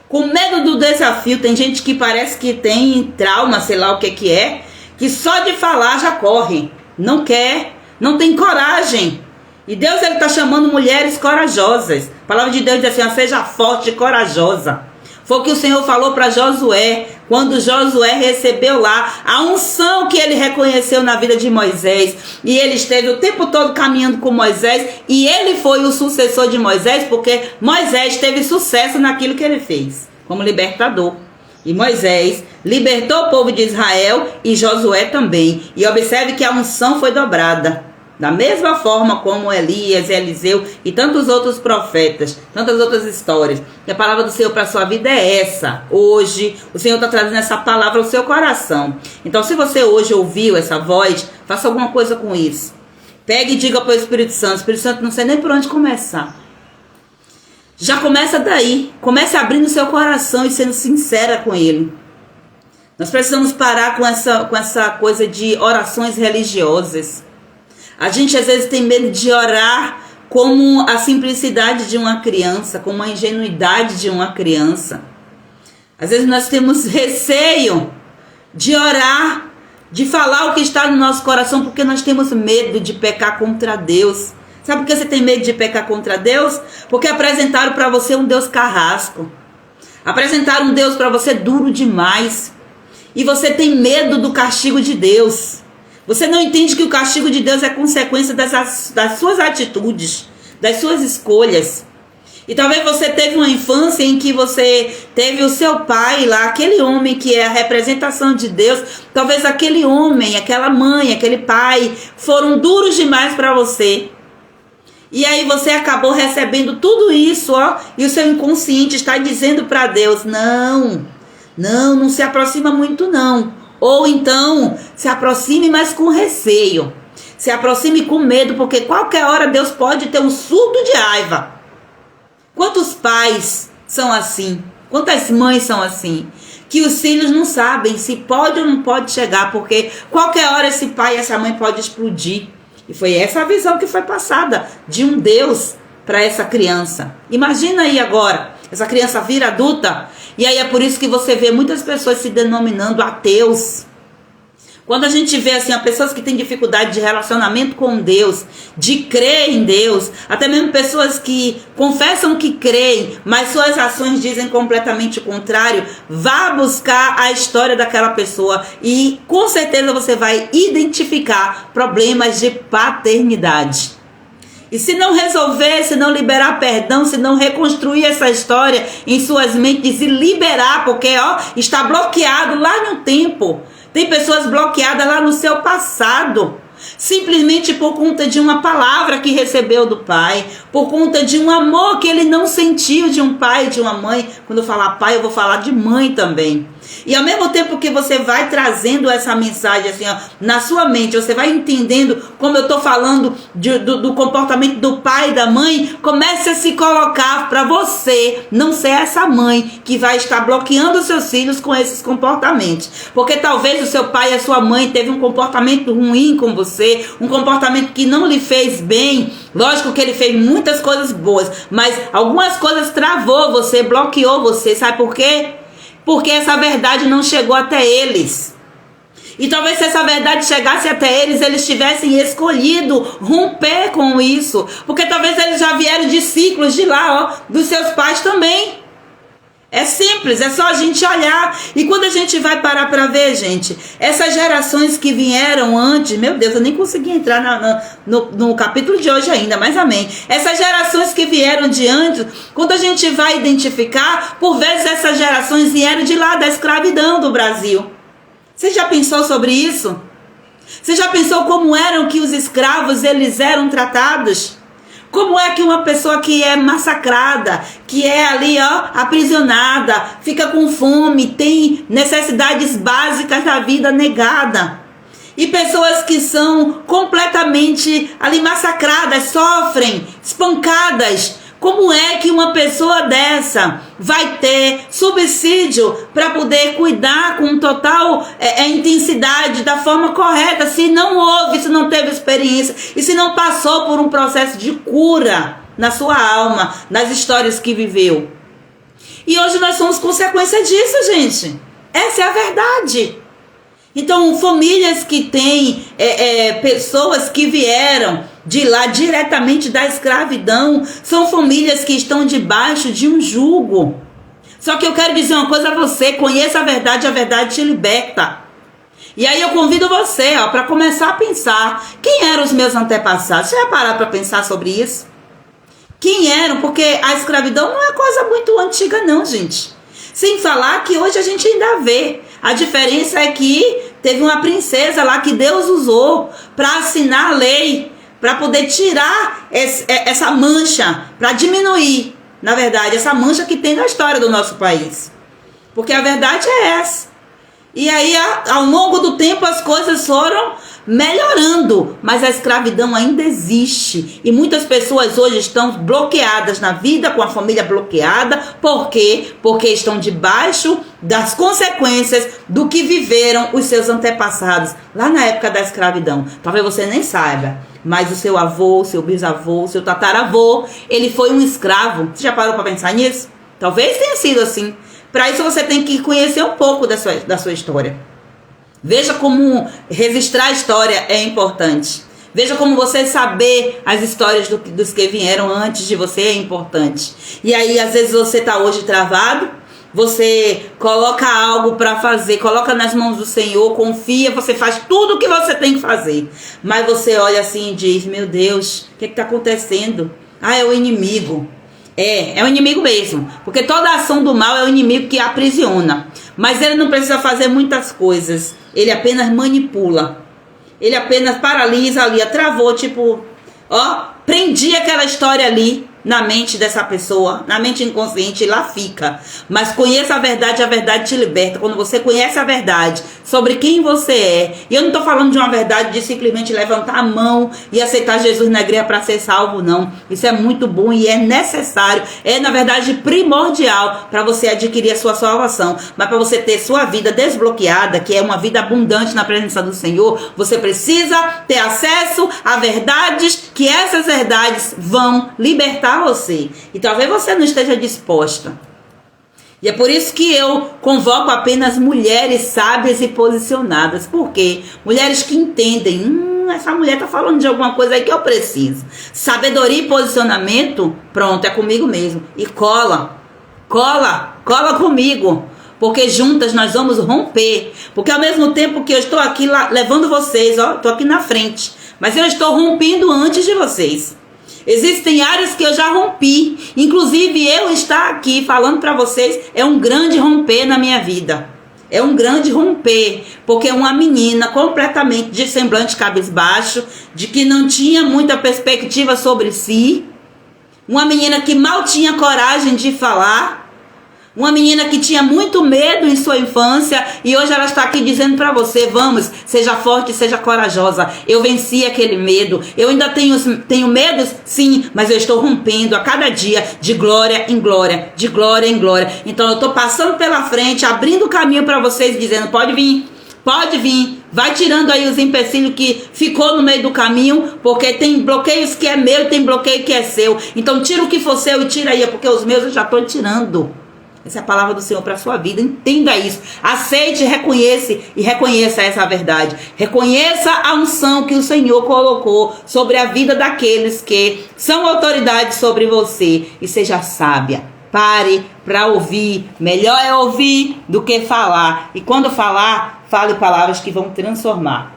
com medo do desafio. Tem gente que parece que tem trauma, sei lá o que é, que só de falar já corre, não quer, não tem coragem. E Deus, ele está chamando mulheres corajosas. A palavra de Deus diz assim, ó, seja forte e corajosa. Foi o que o Senhor falou para Josué, quando Josué recebeu lá a unção que ele reconheceu na vida de Moisés. E ele esteve o tempo todo caminhando com Moisés, e ele foi o sucessor de Moisés, porque Moisés teve sucesso naquilo que ele fez, como libertador. E Moisés libertou o povo de Israel, e Josué também. E observe que a unção foi dobrada. Da mesma forma como Elias, Eliseu e tantos outros profetas, tantas outras histórias. E a palavra do Senhor para a sua vida é essa. Hoje, o Senhor está trazendo essa palavra ao seu coração. Então, se você hoje ouviu essa voz, faça alguma coisa com isso. Pegue e diga para o Espírito Santo, não sei nem por onde começar. Já começa daí. Comece abrindo o seu coração e sendo sincera com Ele. Nós precisamos parar com essa coisa de orações religiosas. A gente às vezes tem medo de orar como a simplicidade de uma criança, como a ingenuidade de uma criança. Às vezes nós temos receio de orar, de falar o que está no nosso coração, porque nós temos medo de pecar contra Deus. Sabe por que você tem medo de pecar contra Deus? Porque apresentaram para você um Deus carrasco. Apresentaram um Deus para você duro demais. E você tem medo do castigo de Deus. Você não entende que o castigo de Deus é consequência das suas atitudes, das suas escolhas. E talvez você teve uma infância em que você teve o seu pai lá, aquele homem que é a representação de Deus. Talvez aquele homem, aquela mãe, aquele pai foram duros demais para você. E aí você acabou recebendo tudo isso, ó, e o seu inconsciente está dizendo para Deus, não se aproxima muito não. Ou então, se aproxime, mas com receio. Se aproxime com medo, porque qualquer hora Deus pode ter um surto de raiva. Quantos pais são assim? Quantas mães são assim? Que os filhos não sabem se pode ou não pode chegar, porque qualquer hora esse pai e essa mãe pode explodir. E foi essa a visão que foi passada de um Deus para essa criança. Imagina aí agora, essa criança vira adulta, e aí é por isso que você vê muitas pessoas se denominando ateus. Quando a gente vê assim, pessoas que têm dificuldade de relacionamento com Deus, de crer em Deus, até mesmo pessoas que confessam que creem, mas suas ações dizem completamente o contrário, vá buscar a história daquela pessoa e com certeza você vai identificar problemas de paternidade. E se não resolver, se não liberar perdão, se não reconstruir essa história em suas mentes e liberar, porque está bloqueado lá no tempo. Tem pessoas bloqueadas lá no seu passado, simplesmente por conta de uma palavra que recebeu do pai, por conta de um amor que ele não sentiu de um pai e de uma mãe. Quando eu falar pai, eu vou falar de mãe também. E ao mesmo tempo que você vai trazendo essa mensagem assim, na sua mente, você vai entendendo como eu estou falando do comportamento do pai e da mãe, comece a se colocar para você não ser essa mãe que vai estar bloqueando os seus filhos com esses comportamentos. Porque talvez o seu pai e a sua mãe teve um comportamento ruim com você, um comportamento que não lhe fez bem. Lógico que ele fez muitas coisas boas, mas algumas coisas travou você, bloqueou você. Sabe por quê? Porque essa verdade não chegou até eles. E talvez se essa verdade chegasse até eles, eles tivessem escolhido romper com isso. Porque talvez eles já vieram de ciclos de lá, dos seus pais também. É simples, é só a gente olhar. E quando a gente vai parar para ver, gente, essas gerações que vieram antes, meu Deus, eu nem consegui entrar no capítulo de hoje ainda, mas amém. Essas gerações que vieram de antes, quando a gente vai identificar, por vezes essas gerações vieram de lá da escravidão do Brasil. Você já pensou sobre isso? Você já pensou como eram que os escravos eles eram tratados? Como é que uma pessoa que é massacrada, que é ali aprisionada, fica com fome, tem necessidades básicas da vida negada? E pessoas que são completamente ali massacradas, sofrem, espancadas. Como é que uma pessoa dessa vai ter subsídio para poder cuidar com total intensidade, da forma correta, se não houve, se não teve experiência e se não passou por um processo de cura na sua alma, nas histórias que viveu? E hoje nós somos consequência disso, gente. Essa é a verdade. Então, famílias que têm pessoas que vieram de lá diretamente da escravidão, são famílias que estão debaixo de um jugo. Só que eu quero dizer uma coisa a você: conheça a verdade te liberta. E aí eu convido você para começar a pensar: quem eram os meus antepassados? Você vai parar para pensar sobre isso? Quem eram? Porque a escravidão não é coisa muito antiga não, gente. Sem falar que hoje a gente ainda vê. A diferença é que teve uma princesa lá que Deus usou para assinar a lei, para poder tirar essa mancha, para diminuir, na verdade, essa mancha que tem na história do nosso país. Porque a verdade é essa. E aí, ao longo do tempo, as coisas foram melhorando, mas a escravidão ainda existe. E muitas pessoas hoje estão bloqueadas na vida, com a família bloqueada. Por quê? Porque estão debaixo das consequências do que viveram os seus antepassados lá na época da escravidão. Talvez você nem saiba, mas o seu avô, o seu bisavô, o seu tataravô, ele foi um escravo. Você já parou para pensar nisso? Talvez tenha sido assim. Para isso você tem que conhecer um pouco da sua história. Veja como registrar a história é importante. Veja como você saber as histórias dos que vieram antes de você é importante. E aí, às vezes, você está hoje travado, você coloca algo para fazer, coloca nas mãos do Senhor, confia, você faz tudo o que você tem que fazer. Mas você olha assim e diz: meu Deus, o que está acontecendo? É o inimigo. É o inimigo mesmo, porque toda ação do mal é o inimigo que aprisiona, mas ele não precisa fazer muitas coisas, ele apenas manipula, ele apenas paralisa ali, travou, prendi aquela história ali, na mente dessa pessoa, na mente inconsciente, lá fica. Mas conheça a verdade te liberta. Quando você conhece a verdade sobre quem você é, e eu não estou falando de uma verdade de simplesmente levantar a mão e aceitar Jesus na igreja para ser salvo, não. Isso é muito bom e é necessário, é na verdade primordial para você adquirir a sua salvação. Mas para você ter sua vida desbloqueada, que é uma vida abundante na presença do Senhor, você precisa ter acesso a verdades, que essas verdades vão libertar você. E talvez você não esteja disposta. E é por isso que eu convoco apenas mulheres sábias e posicionadas. Por quê? Mulheres que entendem, essa mulher está falando de alguma coisa aí que eu preciso. Sabedoria e posicionamento, pronto, é comigo mesmo. E cola comigo. Porque juntas nós vamos romper. Porque ao mesmo tempo que eu estou aqui levando vocês, ó, estou aqui na frente, mas eu estou rompendo antes de vocês. Existem áreas que eu já rompi. Inclusive eu estar aqui falando para vocês é um grande romper na minha vida. É um grande romper. Porque uma menina completamente de semblante cabisbaixo, de que não tinha muita perspectiva sobre si, uma menina que mal tinha coragem de falar, uma menina que tinha muito medo em sua infância, e hoje ela está aqui dizendo para você: vamos, seja forte, seja corajosa. Eu venci aquele medo. Eu ainda tenho medos, sim, mas eu estou rompendo a cada dia de glória em glória, de glória em glória. Então eu estou passando pela frente, abrindo o caminho para vocês, dizendo: pode vir, vai tirando aí os empecilhos que ficou no meio do caminho, porque tem bloqueios que é meu e tem bloqueio que é seu. Então tira o que for seu e tira aí, porque os meus eu já estou tirando. Essa é a palavra do Senhor para a sua vida. Entenda isso. Aceite, reconheça essa verdade. Reconheça a unção que o Senhor colocou sobre a vida daqueles que são autoridade sobre você. E seja sábia. Pare para ouvir. Melhor é ouvir do que falar. E quando falar, fale palavras que vão transformar.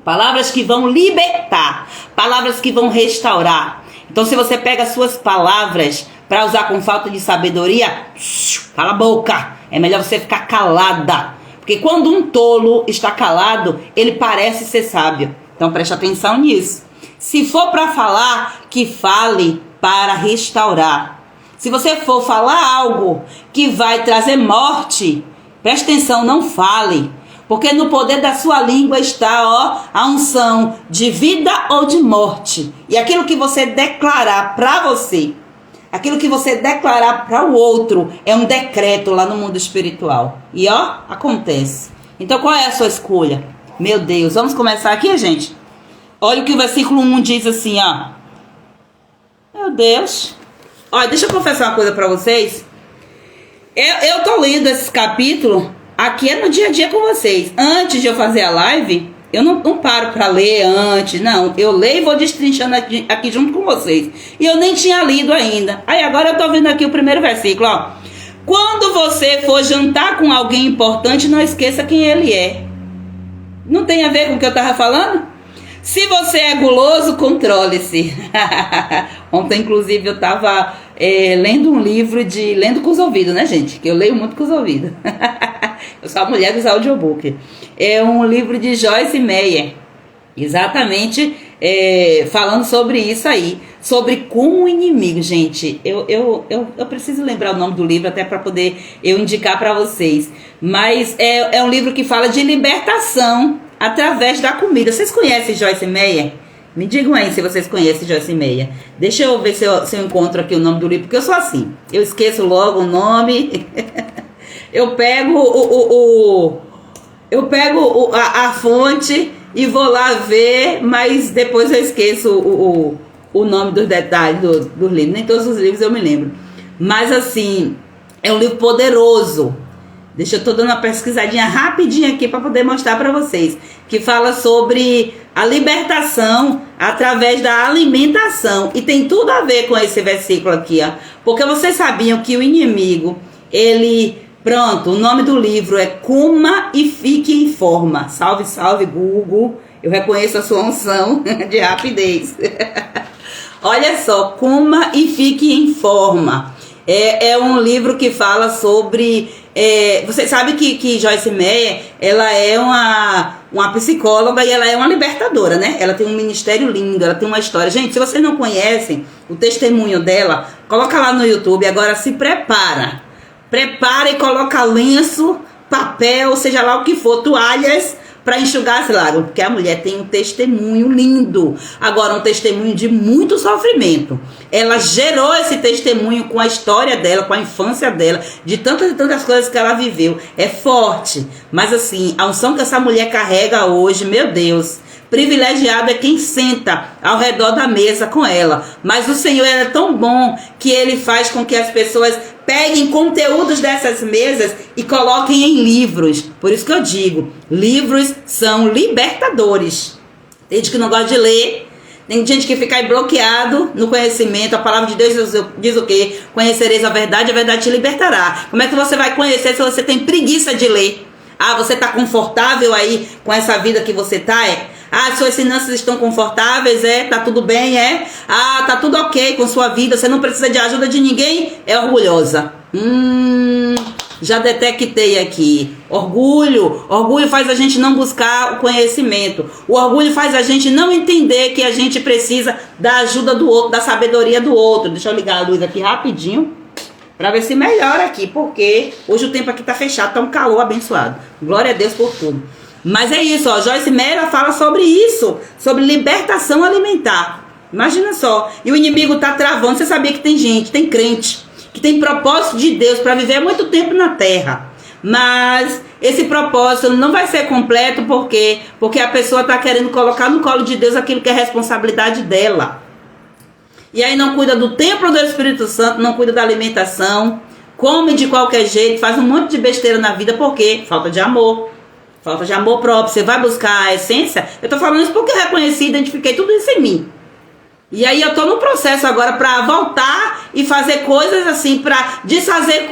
Palavras que vão libertar. Palavras que vão restaurar. Então, se você pega as suas palavras para usar com falta de sabedoria, cala a boca. É melhor você ficar calada. Porque quando um tolo está calado, ele parece ser sábio. Então preste atenção nisso. Se for para falar, que fale para restaurar. Se você for falar algo que vai trazer morte, preste atenção, não fale. Porque no poder da sua língua está, a unção de vida ou de morte. E aquilo que você declarar para você, aquilo que você declarar para o outro, é um decreto lá no mundo espiritual. E acontece. Então qual é a sua escolha? Meu Deus, vamos começar aqui, gente? Olha o que o versículo 1 diz assim, Meu Deus. Olha, deixa eu confessar uma coisa para vocês. Eu tô lendo esse capítulo aqui no dia a dia com vocês. Antes de eu fazer a live, eu não paro para ler antes, não. Eu leio e vou destrinchando aqui junto com vocês. E eu nem tinha lido ainda. Aí agora eu tô vendo aqui o primeiro versículo, Quando você for jantar com alguém importante, não esqueça quem ele é. Não tem a ver com o que eu tava falando? Se você é guloso, controle-se. Ontem, inclusive, eu tava lendo um livro lendo com os ouvidos, né, gente? Que eu leio muito com os ouvidos. Eu sou a mulher dos audiobooks. É um livro de Joyce Meyer. Exatamente falando sobre isso aí. Sobre como o inimigo, gente. Eu preciso lembrar o nome do livro até para poder eu indicar para vocês. Mas é um livro que fala de libertação através da comida. Vocês conhecem Joyce Meyer? Me digam aí se vocês conhecem Joyce Meyer. Deixa eu ver se eu encontro aqui o nome do livro, porque eu sou assim. Eu esqueço logo o nome. Eu pego a fonte e vou lá ver, mas depois eu esqueço o nome dos detalhes dos livros. Nem todos os livros eu me lembro. Mas assim, é um livro poderoso. Deixa eu tô dando uma pesquisadinha rapidinha aqui para poder mostrar para vocês. Que fala sobre a libertação através da alimentação. E tem tudo a ver com esse versículo aqui, Porque vocês sabiam que o inimigo, Pronto, o nome do livro é Coma e Fique em Forma. Salve, salve, Google. Eu reconheço a sua unção de rapidez. Olha só, Coma e Fique em Forma. É um livro que fala sobre... você sabe que Joyce Meyer, ela é uma uma psicóloga e ela é uma libertadora, né? Ela tem um ministério lindo, ela tem uma história. Gente, se vocês não conhecem o testemunho dela, coloca lá no YouTube. Agora se prepara. Prepara e coloca lenço, papel, seja lá o que for, toalhas, para enxugar as lágrimas, porque a mulher tem um testemunho lindo, agora um testemunho de muito sofrimento. Ela gerou esse testemunho com a história dela, com a infância dela, de tantas e tantas coisas que ela viveu. É forte, mas assim, a unção que essa mulher carrega hoje, meu Deus, privilegiado é quem senta ao redor da mesa com ela. Mas o Senhor é tão bom que Ele faz com que as pessoas peguem conteúdos dessas mesas e coloquem em livros. Por isso que eu digo, livros são libertadores. Tem gente que não gosta de ler, tem gente que fica aí bloqueado no conhecimento. A palavra de Deus diz o quê? Conhecereis a verdade te libertará. Como é que você vai conhecer se você tem preguiça de ler? Ah, você está confortável aí com essa vida que você está? Ah, suas finanças estão confortáveis? Tá tudo bem? Ah, tá tudo ok com sua vida, você não precisa de ajuda de ninguém? É orgulhosa. Já detectei aqui. Orgulho faz a gente não buscar o conhecimento. O orgulho faz a gente não entender que a gente precisa da ajuda do outro, da sabedoria do outro. Deixa eu ligar a luz aqui rapidinho, para ver se melhora aqui, porque hoje o tempo aqui tá fechado, tá um calor abençoado. Glória a Deus por tudo. Mas é isso, ó, Joyce Meyer fala sobre isso, sobre libertação alimentar. Imagina só, e o inimigo tá travando. Você sabia que tem gente, tem crente, que tem propósito de Deus para viver muito tempo na terra. Mas esse propósito não vai ser completo, porque a pessoa tá querendo colocar no colo de Deus aquilo que é responsabilidade dela. E aí não cuida do templo do Espírito Santo, não cuida da alimentação, come de qualquer jeito, faz um monte de besteira na vida, porque falta de amor próprio. Você vai buscar a essência. Eu tô falando isso porque eu reconheci, identifiquei tudo isso em mim. E aí eu tô no processo agora para voltar e fazer coisas assim, para desfazer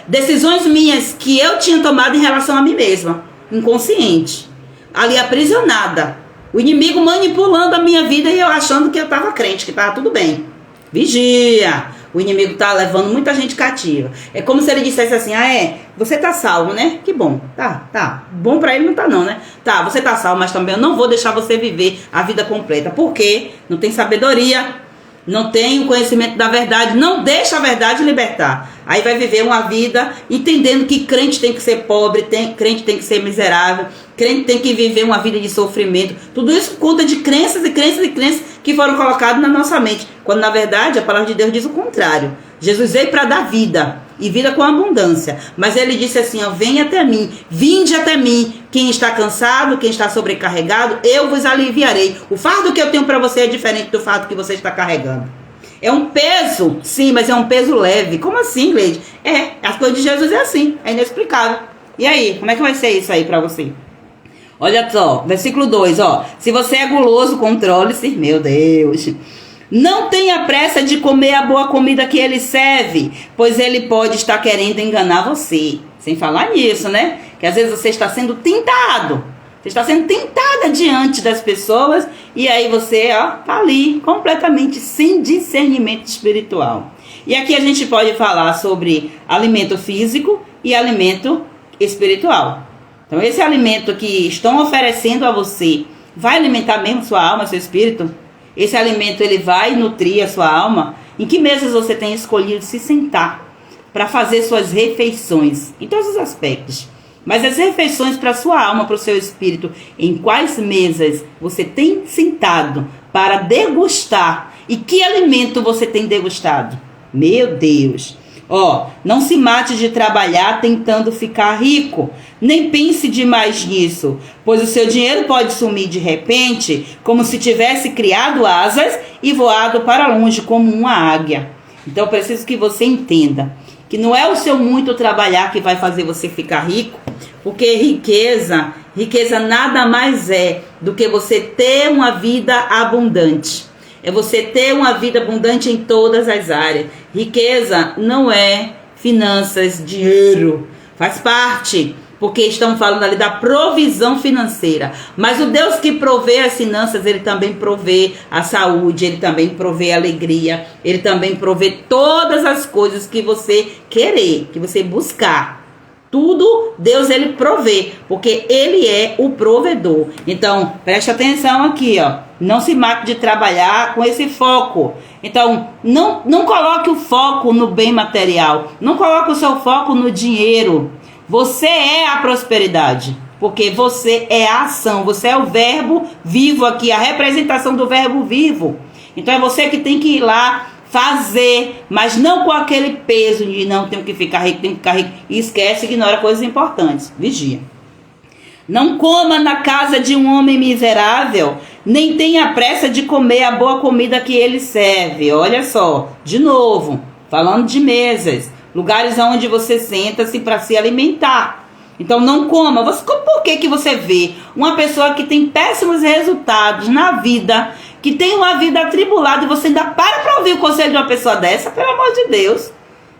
decisões minhas que eu tinha tomado em relação a mim mesma, inconsciente, ali aprisionada. O inimigo manipulando a minha vida e eu achando que eu tava crente, que tava tudo bem. Vigia! O inimigo tá levando muita gente cativa. É como se ele dissesse assim, você tá salvo, né? Que bom. Tá. Bom pra ele não tá não, né? Tá, você tá salvo, mas também eu não vou deixar você viver a vida completa. Por quê? Não tem sabedoria, não tem o conhecimento da verdade, não deixa a verdade libertar. Aí vai viver uma vida entendendo que crente tem que ser pobre, crente tem que ser miserável, crente tem que viver uma vida de sofrimento. Tudo isso por conta de crenças e crenças e crenças que foram colocadas na nossa mente. Quando na verdade a palavra de Deus diz o contrário. Jesus veio para dar vida e vida com abundância. Mas ele disse assim, venha até mim, vinde até mim. Quem está cansado, quem está sobrecarregado, eu vos aliviarei. O fardo que eu tenho para você é diferente do fardo que você está carregando. É um peso, sim, mas é um peso leve. Como assim, Leide? As coisas de Jesus é assim, é inexplicável. E aí, como é que vai ser isso aí para você? Olha só, versículo 2, se você é guloso, controle-se, meu Deus. Não tenha pressa de comer a boa comida que ele serve, pois ele pode estar querendo enganar você. Sem falar nisso, né? Que às vezes você está sendo tentado. Você está sendo tentada diante das pessoas e aí você, tá ali completamente sem discernimento espiritual. E aqui a gente pode falar sobre alimento físico e alimento espiritual. Então esse alimento que estão oferecendo a você vai alimentar mesmo sua alma, seu espírito? Esse alimento ele vai nutrir a sua alma? Em que mesas você tem escolhido se sentar para fazer suas refeições? Em todos os aspectos. Mas as refeições para a sua alma, para o seu espírito, em quais mesas você tem sentado para degustar? E que alimento você tem degustado? Meu Deus! Não se mate de trabalhar tentando ficar rico. Nem pense demais nisso, pois o seu dinheiro pode sumir de repente, como se tivesse criado asas e voado para longe como uma águia. Então eu preciso que você entenda que não é o seu muito trabalhar que vai fazer você ficar rico, porque riqueza nada mais é do que você ter uma vida abundante. É você ter uma vida abundante em todas as áreas. Riqueza não é finanças, dinheiro. Faz parte, porque estamos falando ali da provisão financeira. Mas o Deus que provê as finanças, ele também provê a saúde, ele também provê a alegria, ele também provê todas as coisas que você querer, que você buscar. tudo Deus ele provê, porque ele é o provedor. Então, preste atenção aqui, ó. Não se mate de trabalhar com esse foco. Então, não coloque o foco no bem material. Não coloque o seu foco no dinheiro. Você é a prosperidade, porque você é a ação. Você é o verbo vivo aqui, a representação do verbo vivo. Então, é você que tem que ir lá fazer, mas não com aquele peso de não, tenho que ficar rico, tenho que ficar rico. E esquece, ignora coisas importantes. Vigia. Não coma na casa de um homem miserável, nem tenha pressa de comer a boa comida que ele serve. Olha só, de novo, falando de mesas, lugares onde você senta-se para se alimentar. Então não coma. Por que você vê uma pessoa que tem péssimos resultados na vida, que tem uma vida atribulada, e você ainda para ouvir o conselho de uma pessoa dessa? Pelo amor de Deus.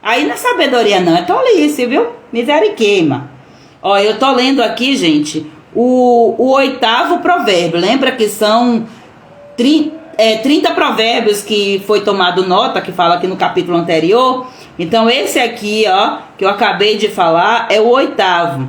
Aí não é sabedoria não, é tolice, viu? Misericórdia. Ó, eu tô lendo aqui, gente, o 8º provérbio. Lembra que são 30 provérbios que foi tomado nota, que fala aqui no capítulo anterior. Então esse aqui, ó, que eu acabei de falar, é o 8º.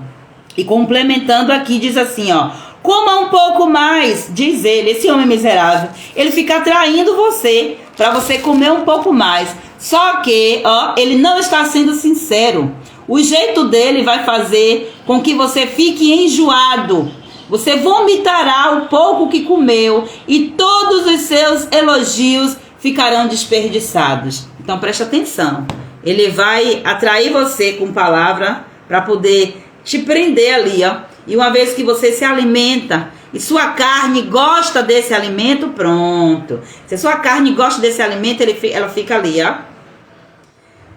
E complementando aqui, diz assim, ó: coma um pouco mais, diz ele, esse homem miserável. Ele fica atraindo você, para você comer um pouco mais. Só que, ó, ele não está sendo sincero. O jeito dele vai fazer com que você fique enjoado. Você vomitará o pouco que comeu e todos os seus elogios ficarão desperdiçados. Então preste atenção. Ele vai atrair você com palavra para poder te prender ali, ó. E uma vez que você se alimenta e sua carne gosta desse alimento, pronto. Se a sua carne gosta desse alimento, ela fica ali, ó,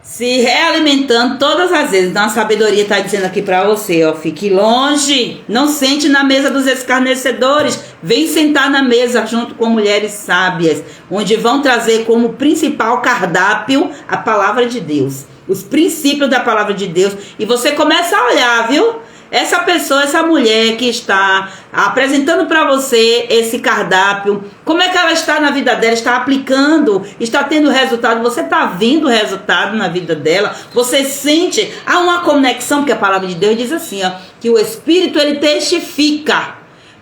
se realimentando todas as vezes. Então a sabedoria está dizendo aqui para você, ó: fique longe, não sente na mesa dos escarnecedores, vem sentar na mesa junto com mulheres sábias, onde vão trazer como principal cardápio a palavra de Deus, os princípios da palavra de Deus. E você começa a olhar, viu? Essa pessoa, essa mulher que está apresentando para você esse cardápio, como é que ela está na vida dela? Está aplicando? Está tendo resultado? Você está vendo o resultado na vida dela? Você sente? Há uma conexão, porque a palavra de Deus diz assim, ó, que o Espírito ele testifica.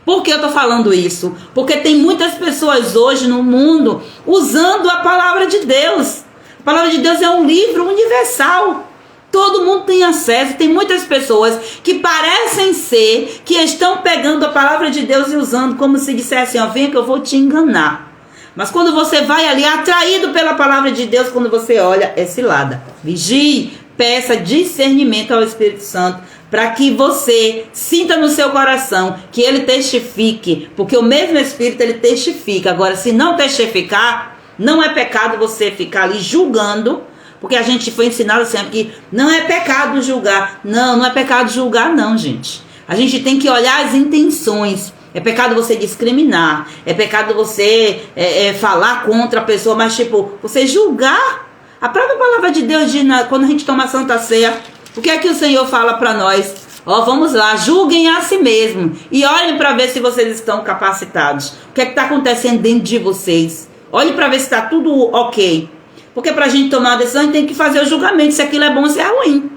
Por que eu estou falando isso? Porque tem muitas pessoas hoje no mundo usando a palavra de Deus. A palavra de Deus é um livro universal. Todo mundo tem acesso. Tem muitas pessoas que parecem ser, que estão pegando a palavra de Deus e usando como se dissessem, ó, venha que eu vou te enganar. Mas quando você vai ali atraído pela palavra de Deus, quando você olha, é cilada. Vigie, peça discernimento ao Espírito Santo, para que você sinta no seu coração, que ele testifique, porque o mesmo Espírito ele testifica. Agora, se não testificar, não é pecado você ficar ali julgando. Porque a gente foi ensinado sempre que não é pecado julgar. Não é pecado julgar não, gente. A gente tem que olhar as intenções. É pecado você discriminar. É pecado você falar contra a pessoa. Mas tipo, você julgar. A própria palavra de Deus diz, quando a gente toma a Santa Ceia, o que é que o Senhor fala para nós? Ó, vamos lá, julguem a si mesmo. E olhem para ver se vocês estão capacitados. O que é que está acontecendo dentro de vocês? Olhem para ver se está tudo ok. Porque para a gente tomar uma decisão, a gente tem que fazer o julgamento, se aquilo é bom ou se é ruim.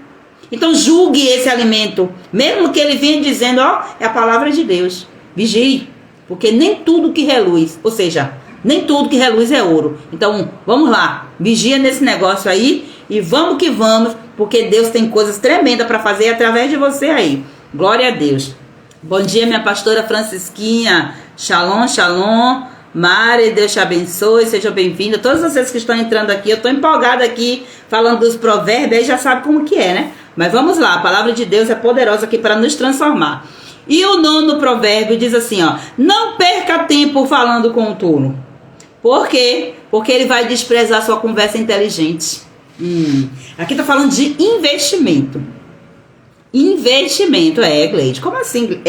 Então julgue esse alimento, mesmo que ele venha dizendo, ó, é a palavra de Deus. Vigie, porque nem tudo que reluz, ou seja, nem tudo que reluz é ouro. Então vamos lá, vigia nesse negócio aí e vamos que vamos, porque Deus tem coisas tremendas para fazer através de você aí. Glória a Deus. Bom dia, minha pastora Francisquinha. Shalom, shalom. Mari, Deus te abençoe, seja bem-vinda. Todos vocês que estão entrando aqui, eu estou empolgada aqui, falando dos provérbios, aí já sabe como que é, né? Mas vamos lá, a palavra de Deus é poderosa aqui para nos transformar. E o 9º provérbio diz assim, ó: não perca tempo falando com o tolo. Por quê? Porque ele vai desprezar sua conversa inteligente. Aqui está falando de investimento. Investimento, Gleide, como assim?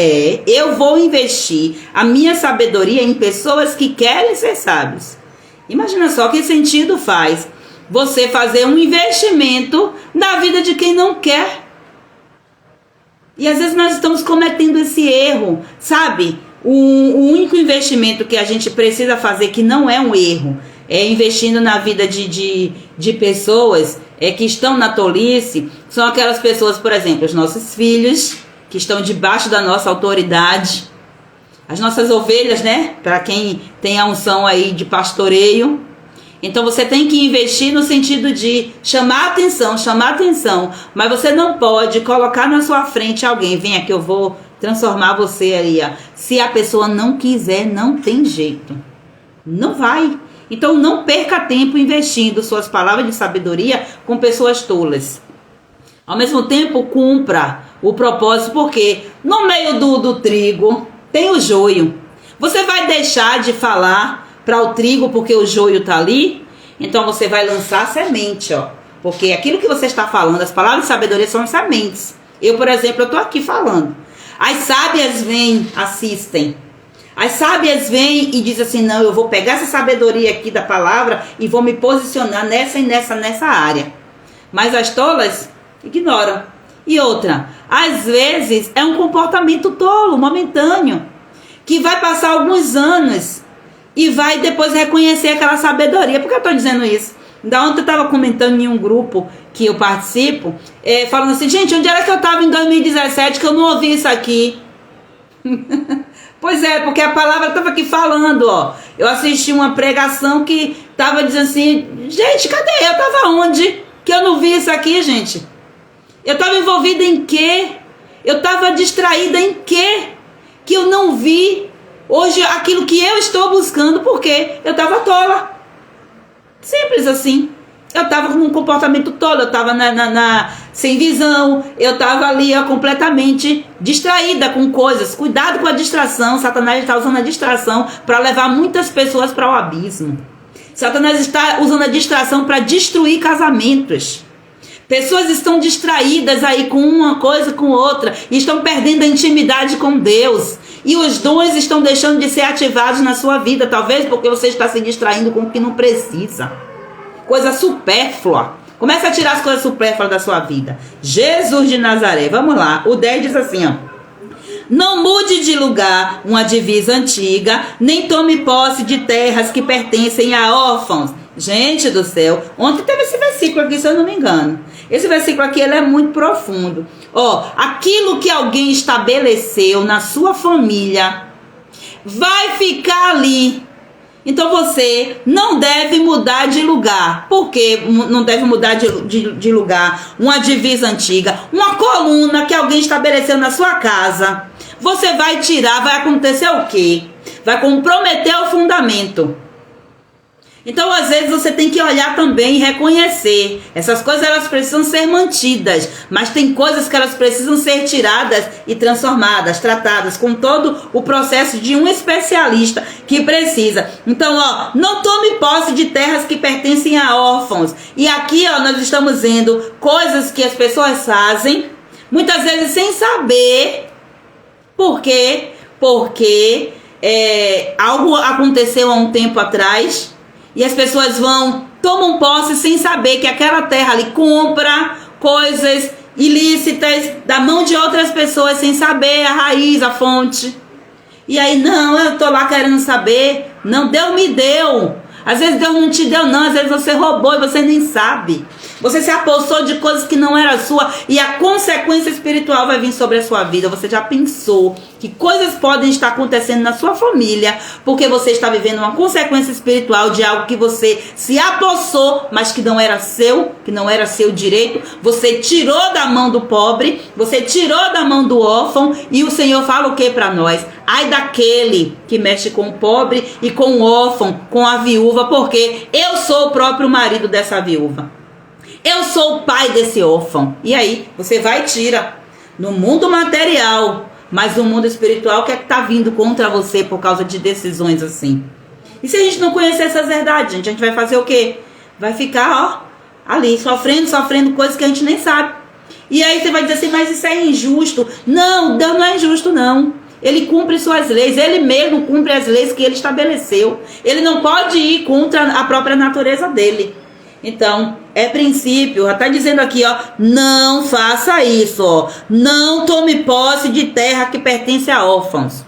Eu vou investir a minha sabedoria em pessoas que querem ser sábios. Imagina só que sentido faz você fazer um investimento na vida de quem não quer. E às vezes nós estamos cometendo esse erro, sabe? O único investimento que a gente precisa fazer, que não é um erro, investindo na vida de pessoas que estão na tolice, são aquelas pessoas, por exemplo, os nossos filhos, que estão debaixo da nossa autoridade, as nossas ovelhas, né? Para quem tem a unção aí de pastoreio. Então você tem que investir no sentido de chamar atenção, mas você não pode colocar na sua frente alguém, vem aqui, eu vou transformar você aí, ó. Se a pessoa não quiser, não tem jeito, não vai. Então não perca tempo investindo suas palavras de sabedoria com pessoas tolas. Ao mesmo tempo, cumpra o propósito, porque no meio do trigo tem o joio. Você vai deixar de falar para o trigo porque o joio tá ali? Então você vai lançar semente, ó. Porque aquilo que você está falando, as palavras de sabedoria são as sementes. Eu, por exemplo, eu tô aqui falando. As sábias vêm, assistem. As sábias vêm e dizem assim, não, eu vou pegar essa sabedoria aqui da palavra e vou me posicionar nessa e nessa área. Mas as tolas ignoram. E outra, às vezes é um comportamento tolo, momentâneo, que vai passar alguns anos e vai depois reconhecer aquela sabedoria. Por que eu estou dizendo isso? Da ontem eu estava comentando em um grupo que eu participo, falando assim, gente, onde era que eu estava em 2017 que eu não ouvi isso aqui? Pois é, porque a palavra estava aqui falando, ó. Eu assisti uma pregação que estava dizendo assim, gente, cadê? Eu estava onde? Que eu não vi isso aqui, gente. Eu estava envolvida em quê? Eu estava distraída em quê? Que eu não vi hoje aquilo que eu estou buscando, porque eu estava tola. Simples assim. Eu estava com um comportamento tolo, eu estava sem visão, eu estava ali completamente distraída com coisas. Cuidado com a distração. Satanás está usando a distração para levar muitas pessoas para o abismo. Satanás está usando a distração para destruir casamentos. Pessoas estão distraídas aí com uma coisa, com outra, e estão perdendo a intimidade com Deus. E os dons estão deixando de ser ativados na sua vida, talvez porque você está se distraindo com o que não precisa. Coisa supérflua. Comece a tirar as coisas supérfluas da sua vida. Jesus de Nazaré, vamos lá. O 10 diz assim, ó. Não mude de lugar uma divisa antiga, nem tome posse de terras que pertencem a órfãos. Gente do céu, ontem teve esse versículo aqui, se eu não me engano. Esse versículo aqui, ele é muito profundo. Ó, aquilo que alguém estabeleceu na sua família vai ficar ali. Então você não deve mudar de lugar. Por que não deve mudar de lugar? Uma divisa antiga, uma coluna que alguém estabeleceu na sua casa. Você vai tirar, vai acontecer o quê? Vai comprometer o fundamento. Então, às vezes, você tem que olhar também e reconhecer. Essas coisas, elas precisam ser mantidas. Mas tem coisas que elas precisam ser tiradas e transformadas, tratadas, com todo o processo de um especialista que precisa. Então, ó, não tome posse de terras que pertencem a órfãos. E aqui, ó, nós estamos vendo coisas que as pessoas fazem, muitas vezes sem saber por quê. Porque algo aconteceu há um tempo atrás. E as pessoas tomam posse sem saber que aquela terra ali compra coisas ilícitas da mão de outras pessoas, sem saber a raiz, a fonte. E aí, não, eu tô lá querendo saber. Não, Deus me deu. Às vezes Deus não te deu, não. Às vezes você roubou e você nem sabe. Você se apossou de coisas que não era sua e a consequência espiritual vai vir sobre a sua vida. Você já pensou que coisas podem estar acontecendo na sua família porque você está vivendo uma consequência espiritual de algo que você se apossou, mas que não era seu, que não era seu direito. Você tirou da mão do pobre, você tirou da mão do órfão, e o Senhor fala o que para nós? Ai daquele que mexe com o pobre e com o órfão, com a viúva, porque eu sou o próprio marido dessa viúva. Eu sou o pai desse órfão. E aí, você vai e tira no mundo material, mas no mundo espiritual, o que é que está vindo contra você por causa de decisões assim? E se a gente não conhecer essas verdades, a gente vai fazer o quê? Vai ficar, ó, ali, sofrendo coisas que a gente nem sabe. E aí você vai dizer assim, mas isso é injusto. Não, Deus não é injusto, não. Ele cumpre suas leis, ele mesmo cumpre as leis que ele estabeleceu. Ele não pode ir contra a própria natureza dele. Então, é princípio, já está dizendo aqui, ó, não faça isso, ó, não tome posse de terra que pertence a órfãos.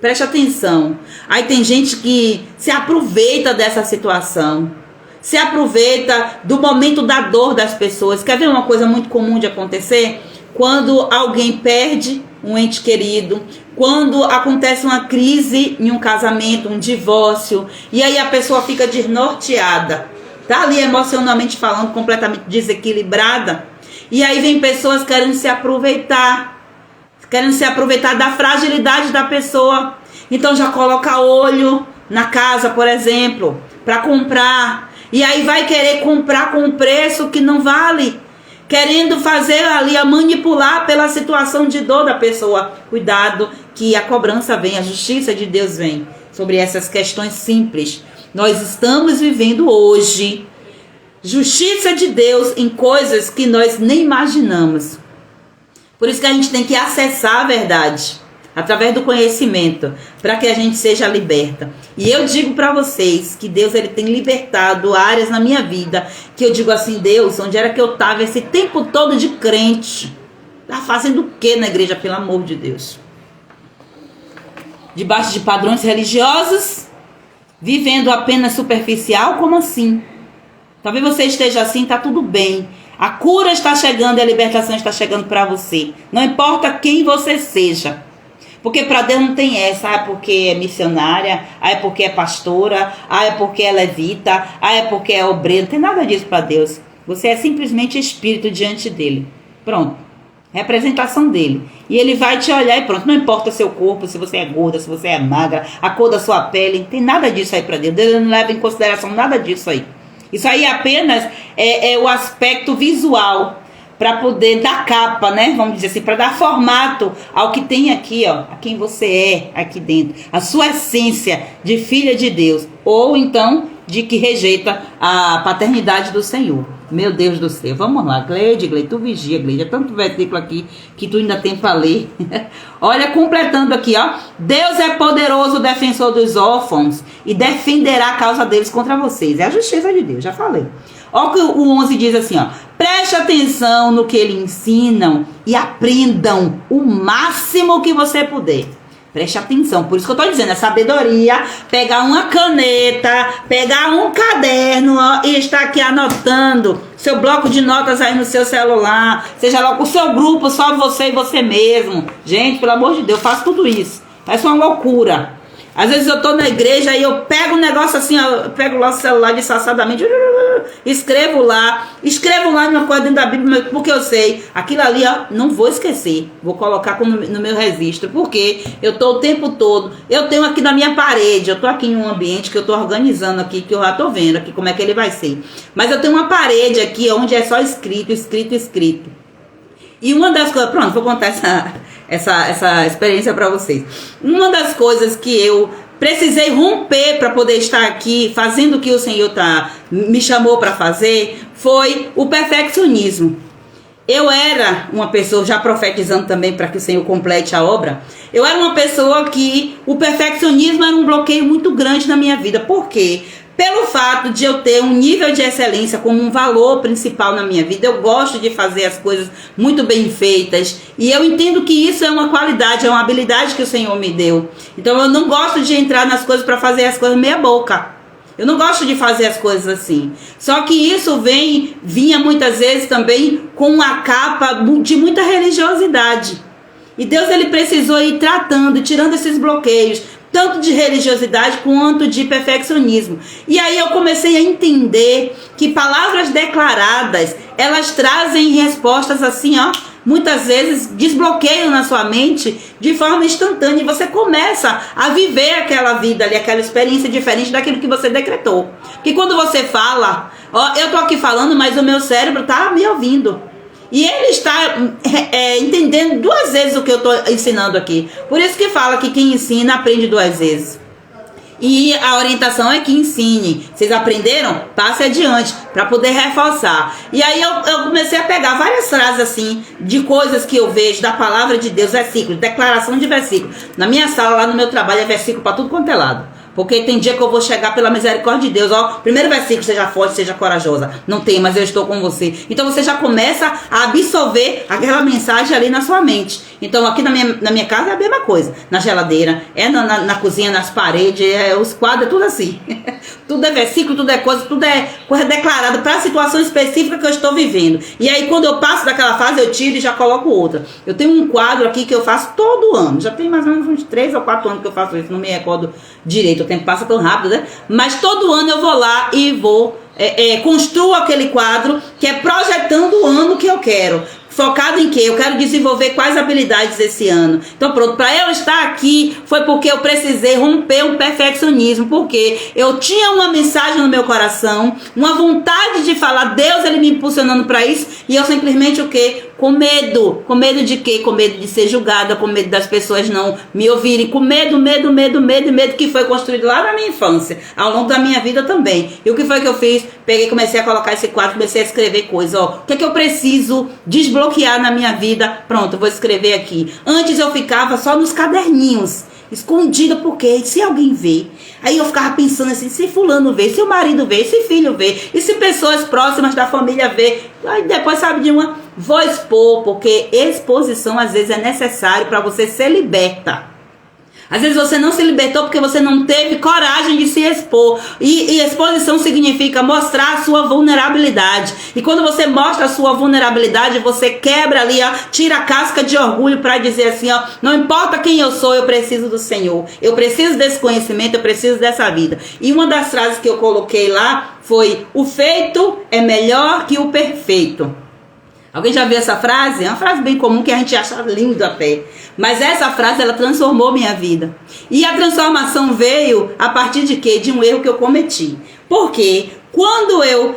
Preste atenção. Aí tem gente que se aproveita dessa situação. Se aproveita do momento da dor das pessoas. Quer ver uma coisa muito comum de acontecer? Quando alguém perde um ente querido, quando acontece uma crise em um casamento, um divórcio, e aí a pessoa fica desnorteada, tá ali emocionalmente falando, completamente desequilibrada, e aí vem pessoas querendo se aproveitar da fragilidade da pessoa. Então já coloca olho na casa, por exemplo, para comprar, e aí vai querer comprar com um preço que não vale, querendo fazer ali a manipular pela situação de dor da pessoa. Cuidado que a cobrança vem, a justiça de Deus vem sobre essas questões simples. Nós estamos vivendo hoje justiça de Deus em coisas que nós nem imaginamos. Por isso que a gente tem que acessar a verdade através do conhecimento, para que a gente seja liberta. E eu digo para vocês que Deus ele tem libertado áreas na minha vida, que eu digo assim, Deus, onde era que eu estava esse tempo todo de crente? Tá fazendo o que na igreja, pelo amor de Deus? Debaixo de padrões religiosos, vivendo apenas superficial, como assim? Talvez você esteja assim, tá tudo bem. A cura está chegando e a libertação está chegando para você. Não importa quem você seja. Porque para Deus não tem essa, é porque é missionária, é porque é pastora, é porque é levita, é porque é obreiro. Não tem nada disso para Deus. Você é simplesmente espírito diante dele. Pronto. Representação dele. E ele vai te olhar e pronto. Não importa o seu corpo, se você é gorda, se você é magra, a cor da sua pele. Não tem nada disso aí para Deus. Deus não leva em consideração nada disso aí. Isso aí apenas é o aspecto visual, para poder dar capa, né? Vamos dizer assim, para dar formato ao que tem aqui, ó, a quem você é aqui dentro, a sua essência de filha de Deus, ou então de que rejeita a paternidade do Senhor. Meu Deus do céu, vamos lá, Gleide, tu vigia, Gleide, é tanto versículo aqui que tu ainda tem para ler. Olha, completando aqui, ó, Deus é poderoso defensor dos órfãos e defenderá a causa deles contra vocês. É a justiça de Deus, já falei. Olha o que o 11 diz assim, ó. Preste atenção no que eles ensinam e aprendam o máximo que você puder. Preste atenção, por isso que eu tô dizendo, é sabedoria, pegar uma caneta, pegar um caderno, ó, e estar aqui anotando seu bloco de notas aí no seu celular, seja lá o seu grupo, só você e você mesmo. Gente, pelo amor de Deus, eu faço tudo isso. Parece uma loucura. Às vezes eu tô na igreja e eu pego um negócio assim, eu pego lá o celular disfarçadamente, escrevo lá numa coisa dentro da Bíblia, porque eu sei, aquilo ali, ó, não vou esquecer, vou colocar no meu registro, porque eu tô o tempo todo, eu tenho aqui na minha parede, eu tô aqui em um ambiente que eu tô organizando aqui, que eu já tô vendo aqui como é que ele vai ser, mas eu tenho uma parede aqui onde é só escrito. E uma das coisas, pronto, vou contar essa experiência para vocês. Uma das coisas que eu precisei romper para poder estar aqui fazendo o que o Senhor me chamou para fazer foi o perfeccionismo. Eu era uma pessoa, já profetizando também para que o Senhor complete a obra, eu era uma pessoa que o perfeccionismo era um bloqueio muito grande na minha vida. Por quê? Pelo fato de eu ter um nível de excelência como um valor principal na minha vida, eu gosto de fazer as coisas muito bem feitas. E eu entendo que isso é uma qualidade, é uma habilidade que o Senhor me deu. Então eu não gosto de entrar nas coisas para fazer as coisas meia boca. Eu não gosto de fazer as coisas assim. Só que isso vinha muitas vezes também com uma capa de muita religiosidade. E Deus ele precisou ir tratando, tirando esses bloqueios, tanto de religiosidade quanto de perfeccionismo. E aí eu comecei a entender que palavras declaradas, elas trazem respostas assim, ó, muitas vezes desbloqueiam na sua mente de forma instantânea. E você começa a viver aquela vida ali, aquela experiência diferente daquilo que você decretou. Porque quando você fala, ó, eu tô aqui falando, mas o meu cérebro tá me ouvindo. E ele está entendendo 2 vezes o que eu estou ensinando aqui. Por isso que fala que quem ensina aprende 2 vezes. E a orientação é que ensine. Vocês aprenderam? Passe adiante para poder reforçar. E aí eu comecei a pegar várias frases assim, de coisas que eu vejo da palavra de Deus, versículo, declaração de versículo. Na minha sala, lá no meu trabalho, é versículo para tudo quanto é lado. Porque tem dia que eu vou chegar pela misericórdia de Deus. Ó, primeiro versículo, seja forte, seja corajosa. Não tem, mas eu estou com você. Então você já começa a absorver aquela mensagem ali na sua mente. Então aqui na minha casa é a mesma coisa. Na geladeira, na cozinha, nas paredes, os quadros, é tudo assim. Tudo é versículo, tudo é coisa declarada para a situação específica que eu estou vivendo. E aí quando eu passo daquela fase, eu tiro e já coloco outra. Eu tenho um quadro aqui que eu faço todo ano. Já tem mais ou menos uns 3 ou 4 anos que eu faço isso. Não me recordo direito. O tempo passa tão rápido, né? Mas todo ano eu vou lá e vou construo aquele quadro que é projetando o ano que eu quero. Focado em quê? Eu quero desenvolver quais habilidades esse ano. Então pronto, para eu estar aqui foi porque eu precisei romper um perfeccionismo, porque eu tinha uma mensagem no meu coração, uma vontade de falar, Deus ele me impulsionando para isso, e eu simplesmente o quê? Com medo. Com medo de quê? Com medo de ser julgada, com medo das pessoas não me ouvirem, com medo que foi construído lá na minha infância, ao longo da minha vida também. E o que foi que eu fiz? Peguei, comecei a colocar esse quadro, comecei a escrever coisas, ó, o que é que eu preciso desbloquear na minha vida? Pronto, eu vou escrever aqui. Antes eu ficava só nos caderninhos, escondida, porque se alguém vê, aí eu ficava pensando assim, se fulano vê, se o marido vê, se filho vê, e se pessoas próximas da família vê, aí depois sabe de uma, vou expor, porque exposição às vezes é necessário para você ser liberta. Às vezes você não se libertou porque você não teve coragem de se expor. E exposição significa mostrar a sua vulnerabilidade. E quando você mostra a sua vulnerabilidade, você quebra ali, ó, tira a casca de orgulho para dizer assim, ó, não importa quem eu sou, eu preciso do Senhor. Eu preciso desse conhecimento, eu preciso dessa vida. E uma das frases que eu coloquei lá foi, o feito é melhor que o perfeito. Alguém já viu essa frase? É uma frase bem comum que a gente acha lindo até. Mas essa frase, ela transformou minha vida. E a transformação veio a partir de quê? De um erro que eu cometi. Porque quando eu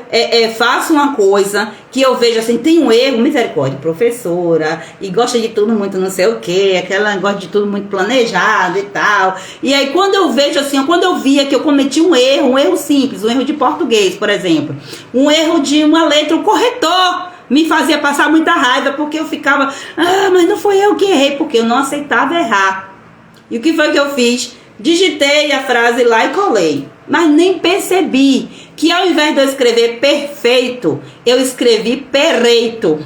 faço uma coisa que eu vejo assim, tem um erro, misericórdia, professora, e gosta de tudo muito não sei o quê, aquela gosta de tudo muito planejado e tal. E aí quando eu vejo assim, quando eu via que eu cometi um erro simples, um erro de português, por exemplo, um erro de uma letra, um corretor, me fazia passar muita raiva, porque eu ficava, mas não foi eu que errei, porque eu não aceitava errar. E o que foi que eu fiz? Digitei a frase lá e colei. Mas nem percebi que ao invés de eu escrever perfeito, eu escrevi pereito.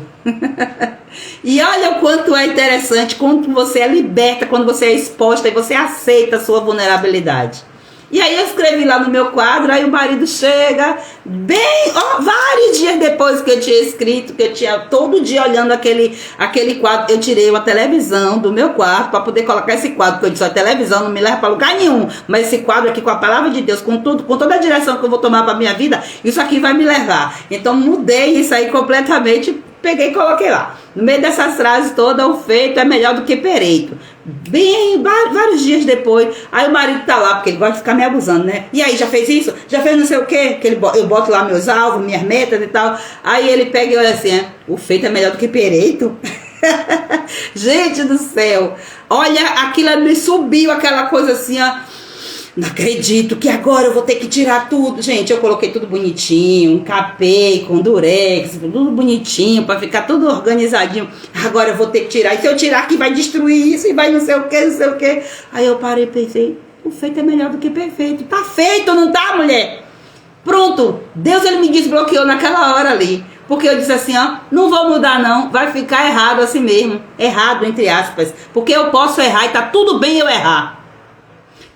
E olha o quanto é interessante, quando você é liberta, quando você é exposta e você aceita a sua vulnerabilidade. E aí eu escrevi lá no meu quadro, aí o marido chega, vários dias depois que eu tinha escrito, que eu tinha todo dia olhando aquele quadro, eu tirei uma televisão do meu quarto para poder colocar esse quadro, porque eu disse, a televisão não me leva para lugar nenhum, mas esse quadro aqui com a palavra de Deus, com tudo, com toda a direção que eu vou tomar para minha vida, isso aqui vai me levar. Então mudei isso aí completamente, peguei e coloquei lá. No meio dessas frases todas, o feito é melhor do que pereito. Vários dias depois, aí o marido tá lá, porque ele gosta de ficar me abusando, né? E aí, já fez isso? Já fez não sei o quê? Que eu boto lá meus alvos, minhas metas e tal. Aí ele pega e olha assim, o feito é melhor do que pereito? Gente do céu, olha, aquilo me subiu, aquela coisa assim, ó. Não acredito que agora eu vou ter que tirar tudo. Gente, eu coloquei tudo bonitinho, encapei com durex, tudo bonitinho, para ficar tudo organizadinho. Agora eu vou ter que tirar. E se eu tirar aqui vai destruir isso e vai não sei o que, não sei o que. Aí eu parei e pensei, o feito é melhor do que perfeito. Tá feito, não tá, mulher? Pronto, Deus ele me desbloqueou naquela hora ali. Porque eu disse assim, ó, não vou mudar não, vai ficar errado assim mesmo. Errado, entre aspas. Porque eu posso errar e tá tudo bem eu errar.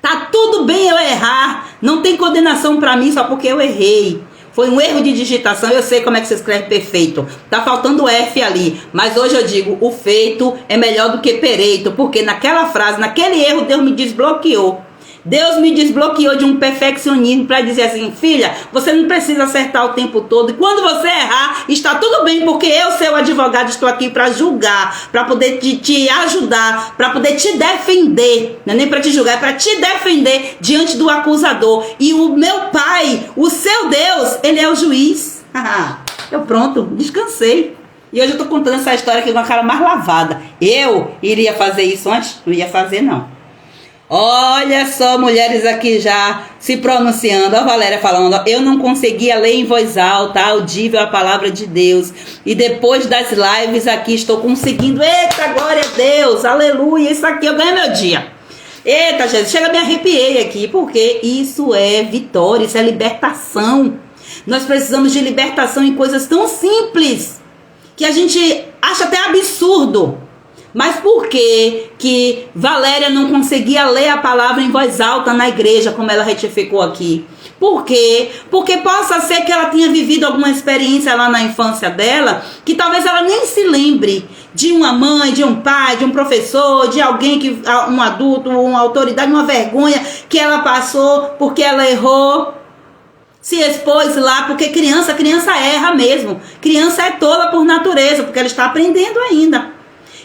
Tá tudo bem eu errar, não tem condenação pra mim só porque eu errei. Foi um erro de digitação, eu sei como é que se escreve perfeito. Tá faltando o F ali, mas hoje eu digo, o feito é melhor do que pereito, porque naquela frase, naquele erro, Deus me desbloqueou. Deus me desbloqueou de um perfeccionismo para dizer assim, filha, você não precisa acertar o tempo todo. E quando você errar, está tudo bem, porque eu, seu advogado, estou aqui para julgar, para poder te ajudar, para poder te defender. Não é nem para te julgar, é para te defender diante do acusador. E o meu pai, o seu Deus, ele é o juiz. Eu pronto, descansei. E hoje eu estou contando essa história aqui com a cara mais lavada. Eu iria fazer isso antes? Não ia fazer, não. Olha só, mulheres aqui já se pronunciando. A Valéria falando, eu não conseguia ler em voz alta, audível a palavra de Deus. E depois das lives aqui estou conseguindo. Eita, glória a Deus, aleluia, isso aqui eu ganho meu dia. Eita, Jesus, chega, me arrepiei aqui, porque isso é vitória, isso é libertação. Nós precisamos de libertação em coisas tão simples, que a gente acha até absurdo. Mas por que Valéria não conseguia ler a palavra em voz alta na igreja, como ela retificou aqui? Por quê? Porque possa ser que ela tenha vivido alguma experiência lá na infância dela, que talvez ela nem se lembre de uma mãe, de um pai, de um professor, de alguém, um adulto, uma autoridade, uma vergonha que ela passou porque ela errou, se expôs lá, porque criança erra mesmo. Criança é tola por natureza, porque ela está aprendendo ainda.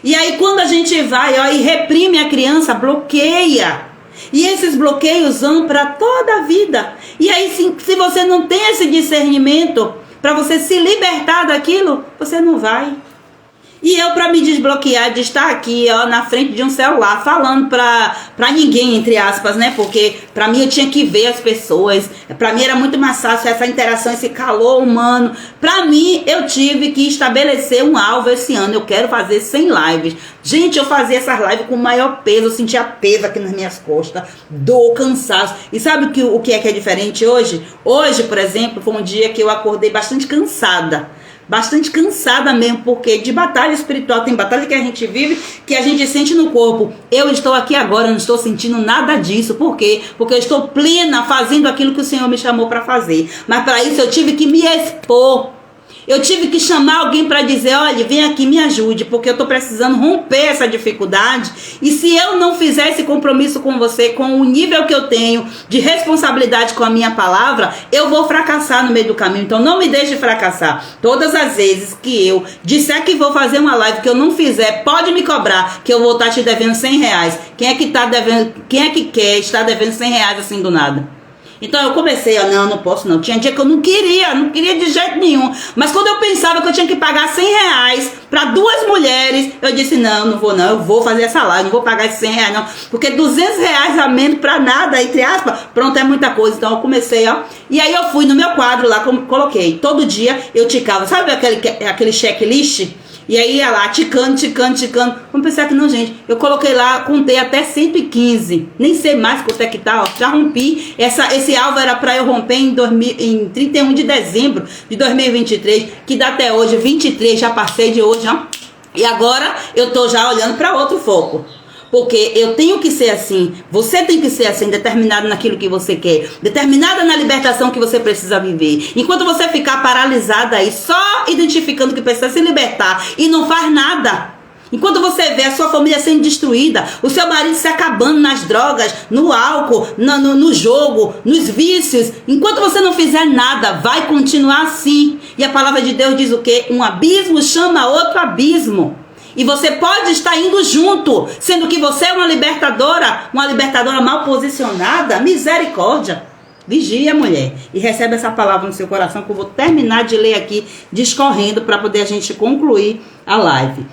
E aí quando a gente vai e reprime a criança, bloqueia. E esses bloqueios vão para toda a vida. E aí se você não tem esse discernimento para você se libertar daquilo, você não vai. E eu, para me desbloquear de estar aqui, na frente de um celular, falando pra ninguém, entre aspas, né? Porque pra mim eu tinha que ver as pessoas. Pra mim era muito mais fácil essa interação, esse calor humano. Pra mim, eu tive que estabelecer um alvo esse ano. Eu quero fazer 100 lives. Gente, eu fazia essas lives com maior peso. Eu sentia peso aqui nas minhas costas. Dor, cansaço. E sabe o que é diferente hoje? Hoje, por exemplo, foi um dia que eu acordei bastante cansada. Bastante cansada mesmo, porque de batalha espiritual, tem batalha que a gente vive, que a gente sente no corpo. Eu estou aqui agora, não estou sentindo nada disso. Por quê? Porque eu estou plena fazendo aquilo que o Senhor me chamou para fazer. Mas para isso eu tive que me expor. Eu tive que chamar alguém para dizer, olha, vem aqui, me ajude, porque eu estou precisando romper essa dificuldade. E se eu não fizer esse compromisso com você, com o nível que eu tenho de responsabilidade com a minha palavra, eu vou fracassar no meio do caminho. Então não me deixe fracassar. Todas as vezes que eu disser que vou fazer uma live que eu não fizer, pode me cobrar, que eu vou estar te devendo 100 reais. Quem é que tá devendo, quem é que quer estar devendo 100 reais assim do nada? Então eu comecei, não posso não. Tinha dia que eu não queria de jeito nenhum. Mas quando eu pensava que eu tinha que pagar 100 reais para 2 mulheres, eu disse, não vou não, eu vou fazer essa live, não vou pagar esses 100 reais não. Porque 200 reais a menos para nada, entre aspas, pronto, é muita coisa. Então eu comecei, E aí eu fui no meu quadro lá, coloquei, todo dia eu ticava, sabe aquele checklist? E aí ia lá, ticando. Vamos pensar que não, gente. Eu coloquei lá, contei até 115. Nem sei mais quanto é que tá, já rompi. Esse alvo era para eu romper em 31 de dezembro de 2023, que dá até hoje, 23, já passei de hoje, E agora eu tô já olhando para outro foco. Porque eu tenho que ser assim, você tem que ser assim, determinado naquilo que você quer, determinada na libertação que você precisa viver. Enquanto você ficar paralisada aí, só identificando que precisa se libertar e não faz nada, enquanto você vê a sua família sendo destruída, o seu marido se acabando nas drogas, no álcool, no jogo, nos vícios, enquanto você não fizer nada, vai continuar assim. E a palavra de Deus diz o quê? Um abismo chama outro abismo. E você pode estar indo junto, sendo que você é uma libertadora mal posicionada. Misericórdia. Vigia, mulher. E recebe essa palavra no seu coração, que eu vou terminar de ler aqui, discorrendo, para poder a gente concluir a live.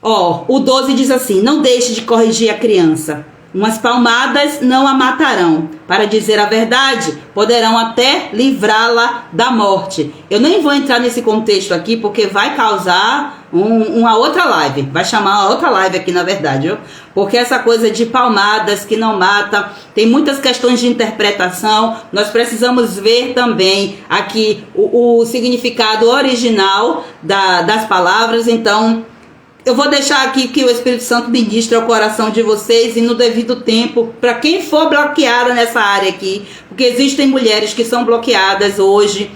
O 12 diz assim, não deixe de corrigir a criança. Umas palmadas não a matarão. Para dizer a verdade, poderão até livrá-la da morte. Eu nem vou entrar nesse contexto aqui, porque vai causar uma outra live. Vai chamar uma outra live aqui, na verdade. Viu? Porque essa coisa de palmadas que não mata, tem muitas questões de interpretação. Nós precisamos ver também aqui o significado original das palavras. Então, eu vou deixar aqui que o Espírito Santo ministre ao coração de vocês e no devido tempo, para quem for bloqueada nessa área aqui, porque existem mulheres que são bloqueadas hoje,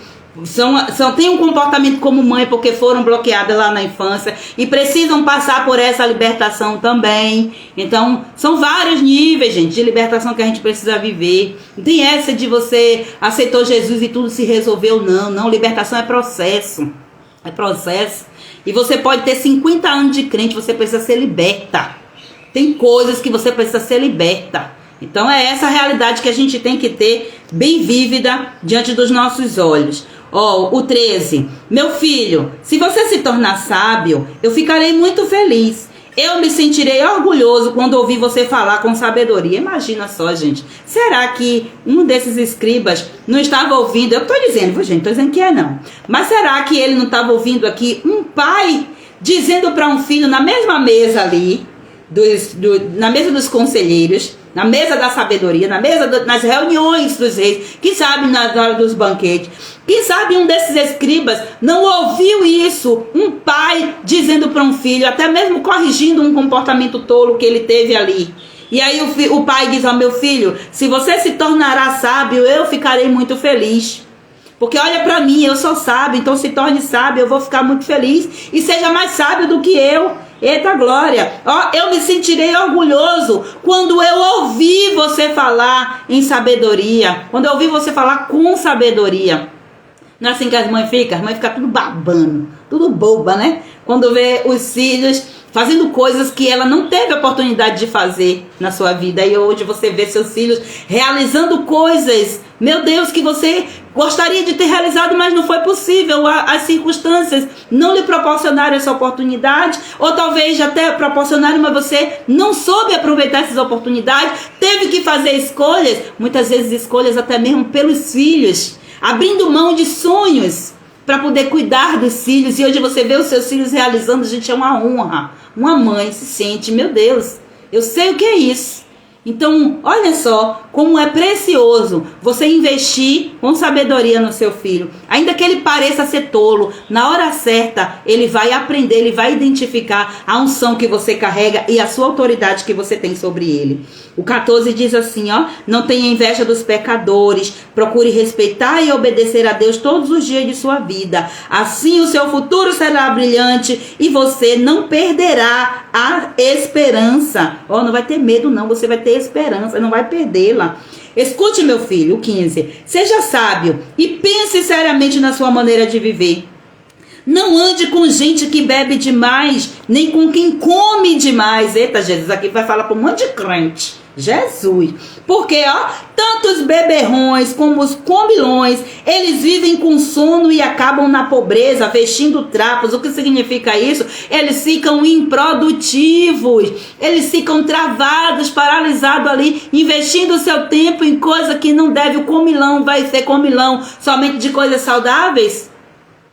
têm um comportamento como mãe porque foram bloqueadas lá na infância e precisam passar por essa libertação também. Então, são vários níveis, gente, de libertação que a gente precisa viver. Não tem essa de você aceitou Jesus e tudo se resolveu, não. Libertação é processo. É processo. E você pode ter 50 anos de crente, você precisa ser liberta. Tem coisas que você precisa ser liberta. Então é essa a realidade que a gente tem que ter bem vívida diante dos nossos olhos. O 13. Meu filho, se você se tornar sábio, eu ficarei muito feliz. Eu me sentirei orgulhoso quando ouvir você falar com sabedoria. Imagina só, gente. Será que um desses escribas não estava ouvindo? Eu estou dizendo, gente, estou dizendo que não. Mas será que ele não estava ouvindo aqui um pai dizendo para um filho na mesma mesa ali, na mesa dos conselheiros, na mesa da sabedoria, nas reuniões dos reis, quem sabe na hora dos banquetes, quem sabe um desses escribas não ouviu isso, um pai dizendo para um filho, até mesmo corrigindo um comportamento tolo que ele teve ali. E aí o pai diz ao meu filho, se você se tornará sábio, eu ficarei muito feliz. Porque olha para mim, eu sou sábio, então se torne sábio, eu vou ficar muito feliz. E seja mais sábio do que eu. Eita glória! Ó, eu me sentirei orgulhoso quando eu ouvir você falar em sabedoria. Quando eu ouvir você falar com sabedoria. Não é assim que as mães ficam? As mães ficam tudo babando, tudo boba, né? Quando vê os filhos fazendo coisas que ela não teve oportunidade de fazer na sua vida. E hoje você vê seus filhos realizando coisas, meu Deus, que você gostaria de ter realizado, mas não foi possível. As circunstâncias não lhe proporcionaram essa oportunidade, ou talvez até proporcionaram, mas você não soube aproveitar essas oportunidades, teve que fazer escolhas, muitas vezes escolhas até mesmo pelos filhos, abrindo mão de sonhos para poder cuidar dos filhos. E hoje você vê os seus filhos realizando, gente, é uma honra. Uma mãe se sente, meu Deus, eu sei o que é isso. Então, olha só como é precioso você investir com sabedoria no seu filho. Ainda que ele pareça ser tolo, na hora certa ele vai aprender, ele vai identificar a unção que você carrega e a sua autoridade que você tem sobre ele. O 14 diz assim, ó, não tenha inveja dos pecadores, procure respeitar e obedecer a Deus todos os dias de sua vida. Assim o seu futuro será brilhante e você não perderá a esperança. Ó, não vai ter medo não, você vai ter esperança, não vai perdê-la. Escute, meu filho, o 15. Seja sábio e pense seriamente na sua maneira de viver. Não ande com gente que bebe demais, nem com quem come demais. Eita, Jesus, aqui vai falar para um monte de crente. Jesus. Porque, ó, tanto os beberrões como os comilões, eles vivem com sono e acabam na pobreza, vestindo trapos. O que significa isso? Eles ficam improdutivos. Eles ficam travados, paralisados ali, investindo o seu tempo em coisa que não deve. O comilão vai ser comilão somente de coisas saudáveis?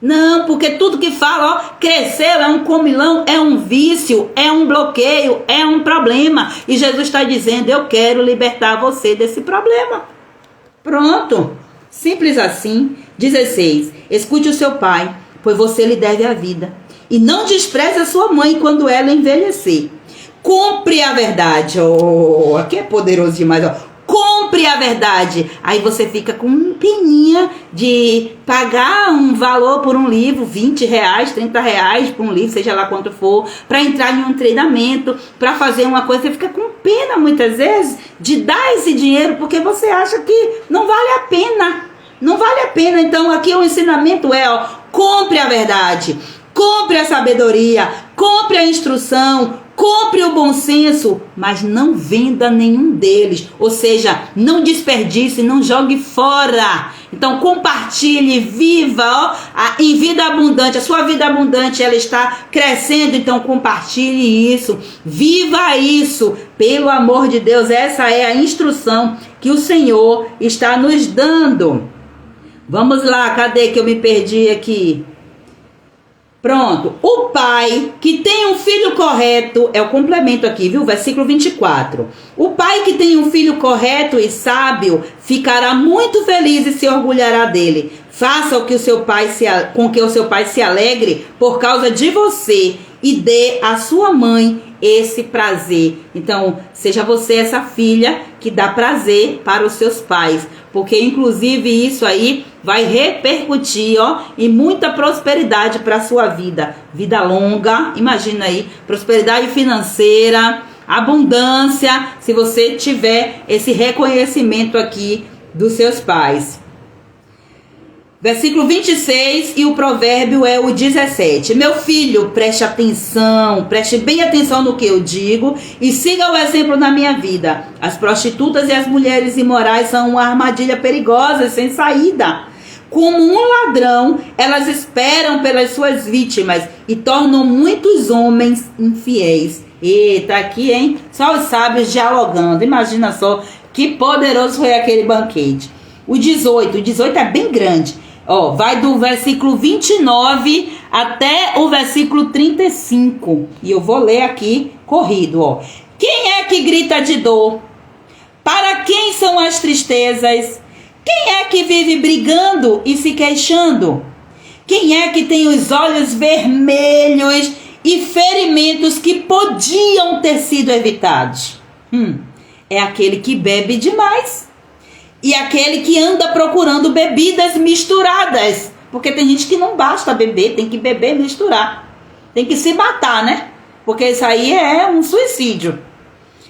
Não, porque tudo que fala, ó, cresceu, é um comilão, é um vício, é um bloqueio, é um problema. E Jesus está dizendo, eu quero libertar você desse problema. Pronto, simples assim. 16, escute o seu pai, pois você lhe deve a vida. E não despreze a sua mãe quando ela envelhecer. Cumpre a verdade. Oh, aqui é poderoso demais, ó. Compre a verdade. Aí você fica com um peninha de pagar um valor por um livro, 20 reais, 30 reais por um livro, seja lá quanto for, para entrar em um treinamento, para fazer uma coisa. Você fica com pena muitas vezes de dar esse dinheiro porque você acha que não vale a pena. Não vale a pena. Então aqui o ensinamento é, ó, compre a verdade, compre a sabedoria, compre a instrução, compre o bom senso, mas não venda nenhum deles. Ou seja, não desperdice, não jogue fora. Então compartilhe, viva, ó, em vida abundante. A sua vida abundante, ela está crescendo, então compartilhe isso. Viva isso, pelo amor de Deus. Essa é a instrução que o Senhor está nos dando. Vamos lá, cadê que eu me perdi aqui? Pronto, o pai que tem um filho correto, é o complemento aqui, viu? Versículo 24. O pai que tem um filho correto e sábio ficará muito feliz e se orgulhará dele. Faça com que o seu pai se alegre por causa de você e dê à sua mãe esse prazer. Então, seja você essa filha que dá prazer para os seus pais, porque inclusive isso aí vai repercutir, ó, em muita prosperidade para a sua vida. Vida longa, imagina aí, prosperidade financeira, abundância, se você tiver esse reconhecimento aqui dos seus pais. Versículo 26 e o provérbio é o 17. Meu filho, preste atenção, preste bem atenção no que eu digo e siga o exemplo na minha vida. As prostitutas e as mulheres imorais são uma armadilha perigosa sem saída. Como um ladrão, elas esperam pelas suas vítimas e tornam muitos homens infiéis. Eita, aqui, hein? Só os sábios dialogando. Imagina só que poderoso foi aquele banquete. O 18 é bem grande. Ó, vai do versículo 29 até o versículo 35. E eu vou ler aqui corrido, ó. Quem é que grita de dor? Para quem são as tristezas? Quem é que vive brigando e se queixando? Quem é que tem os olhos vermelhos e ferimentos que podiam ter sido evitados? É aquele que bebe demais e aquele que anda procurando bebidas misturadas. Porque tem gente que não basta beber, tem que beber e misturar. Tem que se matar, né? Porque isso aí é um suicídio.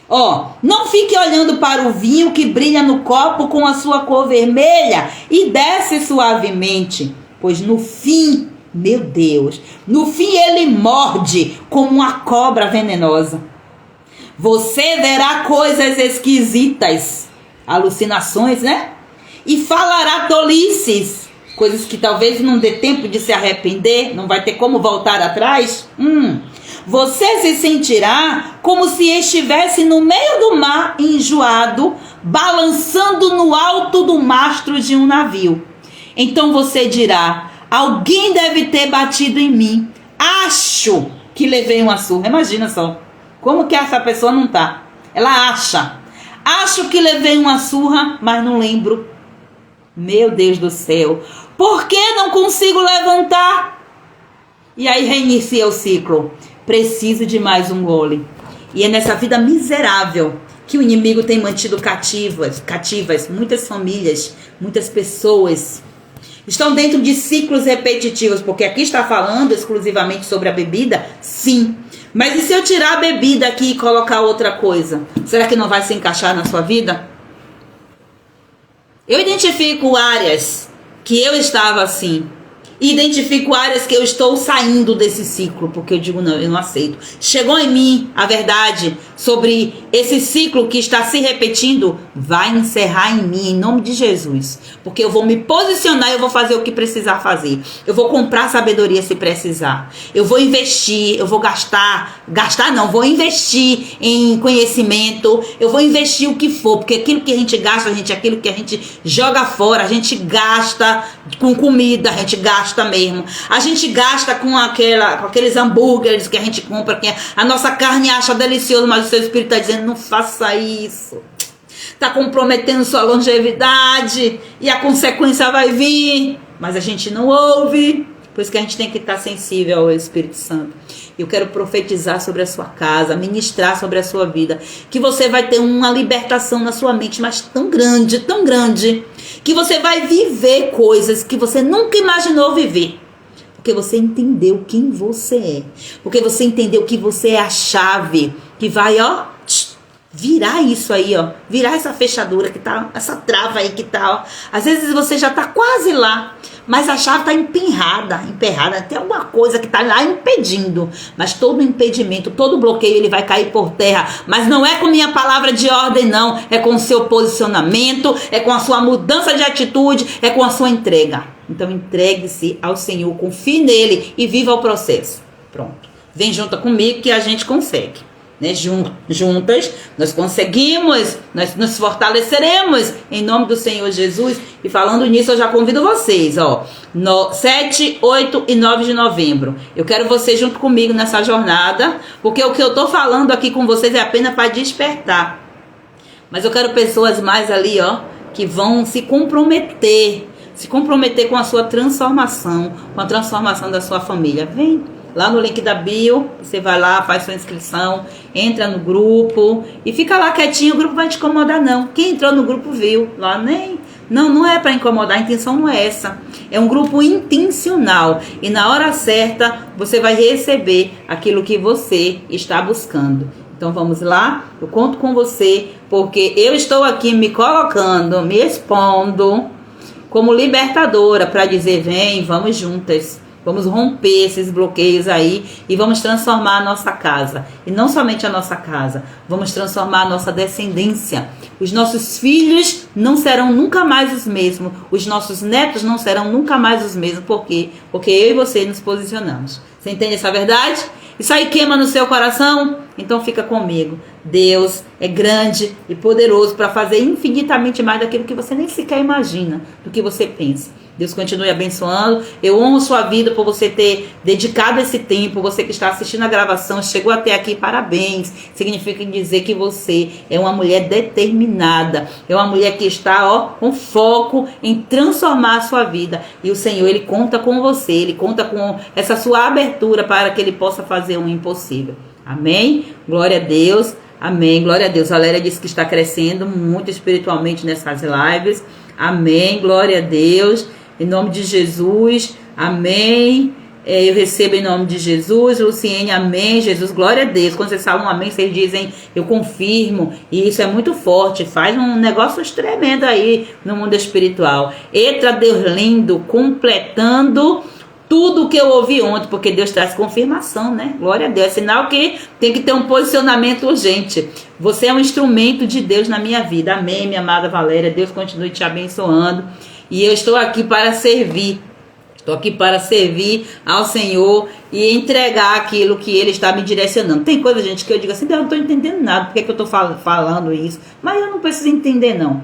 Ó, não fique olhando para o vinho que brilha no copo com a sua cor vermelha e desce suavemente, pois no fim, meu Deus, no fim ele morde como uma cobra venenosa. Você verá coisas esquisitas, alucinações, né? E falará tolices, coisas que talvez não dê tempo de se arrepender, não vai ter como voltar atrás. Você se sentirá como se estivesse no meio do mar enjoado, balançando no alto do mastro de um navio. Então você dirá: alguém deve ter batido em mim. Acho que levei uma surra. Imagina só, como que essa pessoa não tá? Ela acha. Acho que levei uma surra, mas não lembro. Meu Deus do céu. Por que não consigo levantar? E aí reinicia o ciclo. Preciso de mais um gole. E é nessa vida miserável que o inimigo tem mantido cativas muitas famílias, muitas pessoas. Estão dentro de ciclos repetitivos, porque aqui está falando exclusivamente sobre a bebida, sim. Mas e se eu tirar a bebida aqui e colocar outra coisa? Será que não vai se encaixar na sua vida? Eu identifico áreas que eu estava assim. E identifico áreas que eu estou saindo desse ciclo, porque eu digo, não, eu não aceito. Chegou em mim a verdade sobre esse ciclo que está se repetindo, vai encerrar em mim, em nome de Jesus. Porque eu vou me posicionar e eu vou fazer o que precisar fazer. Eu vou comprar sabedoria se precisar. Eu vou investir, eu vou vou investir em conhecimento, eu vou investir o que for, porque aquilo que a gente gasta, aquilo que a gente joga fora, a gente gasta com comida, a gente gasta mesmo. A gente gasta com aqueles hambúrgueres que a gente compra, que a nossa carne acha delicioso, mas o seu espírito está dizendo, não faça isso. Está comprometendo sua longevidade e a consequência vai vir. Mas a gente não ouve. Por isso que a gente tem que estar sensível ao Espírito Santo. Eu quero profetizar sobre a sua casa, ministrar sobre a sua vida, que você vai ter uma libertação na sua mente, mas tão grande, que você vai viver coisas que você nunca imaginou viver. Porque você entendeu quem você é. Porque você entendeu que você é a chave que vai, virar isso aí, virar essa fechadura que tá, essa trava aí que tá, às vezes você já tá quase lá, mas a chave tá emperrada, tem alguma coisa que tá lá impedindo, mas todo impedimento, todo bloqueio, ele vai cair por terra, mas não é com minha palavra de ordem não, é com o seu posicionamento, é com a sua mudança de atitude, é com a sua entrega. Então entregue-se ao Senhor, confie nele e viva o processo. Pronto, vem junto comigo que a gente consegue. Né? Juntas nós conseguimos, nós nos fortaleceremos em nome do Senhor Jesus. E falando nisso, eu já convido vocês, 7, 8 e 9 de novembro. Eu quero vocês junto comigo nessa jornada, porque o que eu tô falando aqui com vocês é apenas para despertar. Mas eu quero pessoas mais ali, que vão se comprometer com a sua transformação, com a transformação da sua família. Vem lá no link da bio, você vai lá, faz sua inscrição, entra no grupo e fica lá quietinho, o grupo vai te incomodar não. Quem entrou no grupo viu, lá não é para incomodar, a intenção não é essa. É um grupo intencional e na hora certa você vai receber aquilo que você está buscando. Então vamos lá, eu conto com você, porque eu estou aqui me colocando, me expondo como libertadora para dizer, vem, vamos juntas. Vamos romper esses bloqueios aí e vamos transformar a nossa casa. E não somente a nossa casa, vamos transformar a nossa descendência. Os nossos filhos não serão nunca mais os mesmos. Os nossos netos não serão nunca mais os mesmos. Por quê? Porque eu e você nos posicionamos. Você entende essa verdade? Isso aí queima no seu coração? Então fica comigo. Deus é grande e poderoso para fazer infinitamente mais daquilo que você nem sequer imagina, do que você pensa. Deus continue abençoando. Eu honro sua vida por você ter dedicado esse tempo. Você que está assistindo a gravação, chegou até aqui, parabéns. Significa dizer que você é uma mulher determinada. É uma mulher que está com foco em transformar a sua vida. E o Senhor, Ele conta com você. Ele conta com essa sua abertura para que Ele possa fazer um impossível. Amém? Glória a Deus. Amém. Glória a Deus. A Lélia disse que está crescendo muito espiritualmente nessas lives. Amém. Glória a Deus. Em nome de Jesus. Amém. Eu recebo em nome de Jesus. Luciene, amém. Jesus, glória a Deus. Quando vocês falam amém, vocês dizem eu confirmo. E isso é muito forte. Faz um negócio tremendo aí no mundo espiritual. Eita, Deus lindo, completando tudo o que eu ouvi ontem, porque Deus traz confirmação, né? Glória a Deus. É sinal que tem que ter um posicionamento urgente. Você é um instrumento de Deus na minha vida. Amém, minha amada Valéria. Deus continue te abençoando. E eu estou aqui para servir. Estou aqui para servir ao Senhor e entregar aquilo que Ele está me direcionando. Tem coisa, gente, que eu digo assim, eu não estou entendendo nada, por que eu estou falando isso? Mas eu não preciso entender, não.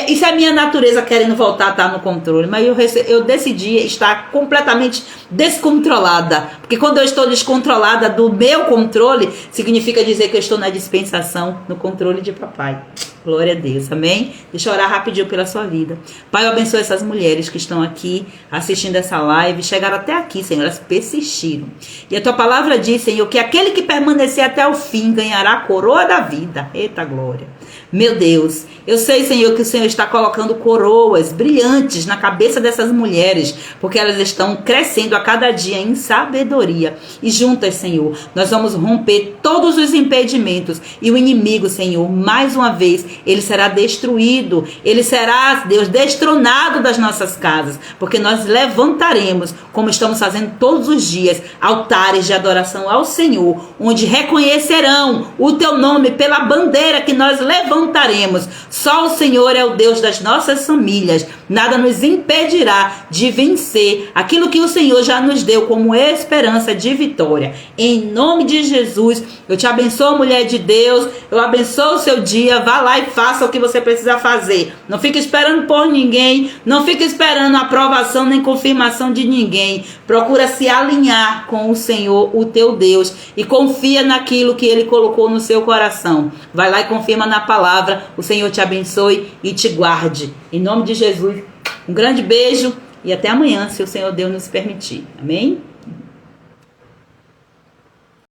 Isso é a minha natureza querendo voltar a estar no controle, mas eu decidi estar completamente descontrolada. Porque quando eu estou descontrolada do meu controle, significa dizer que eu estou na dispensação, no controle de papai. Glória a Deus, amém? Deixa eu orar rapidinho pela sua vida. Pai, eu abençoe essas mulheres que estão aqui assistindo essa live, chegaram até aqui, Senhor, elas persistiram. E a tua palavra diz, Senhor, que aquele que permanecer até o fim ganhará a coroa da vida. Eita glória. Meu Deus, eu sei, Senhor, que o Senhor está colocando coroas brilhantes na cabeça dessas mulheres, porque elas estão crescendo a cada dia em sabedoria. E juntas, Senhor, nós vamos romper todos os impedimentos. E o inimigo, Senhor, mais uma vez, ele será destruído. Ele será, Deus, destronado das nossas casas, porque nós levantaremos, como estamos fazendo todos os dias, altares de adoração ao Senhor, onde reconhecerão o teu nome pela bandeira que nós levantaremos. Só o Senhor é o Deus das nossas famílias. Nada nos impedirá de vencer aquilo que o Senhor já nos deu como esperança de vitória. Em nome de Jesus, eu te abençoo, mulher de Deus. Eu abençoo o seu dia. Vá lá e faça o que você precisa fazer. Não fique esperando por ninguém. Não fique esperando aprovação nem confirmação de ninguém. Procura se alinhar com o Senhor, o teu Deus. E confia naquilo que Ele colocou no seu coração. Vai lá e confirma na palavra. O Senhor te abençoe e te guarde. Em nome de Jesus, um grande beijo e até amanhã, se o Senhor Deus nos permitir. Amém?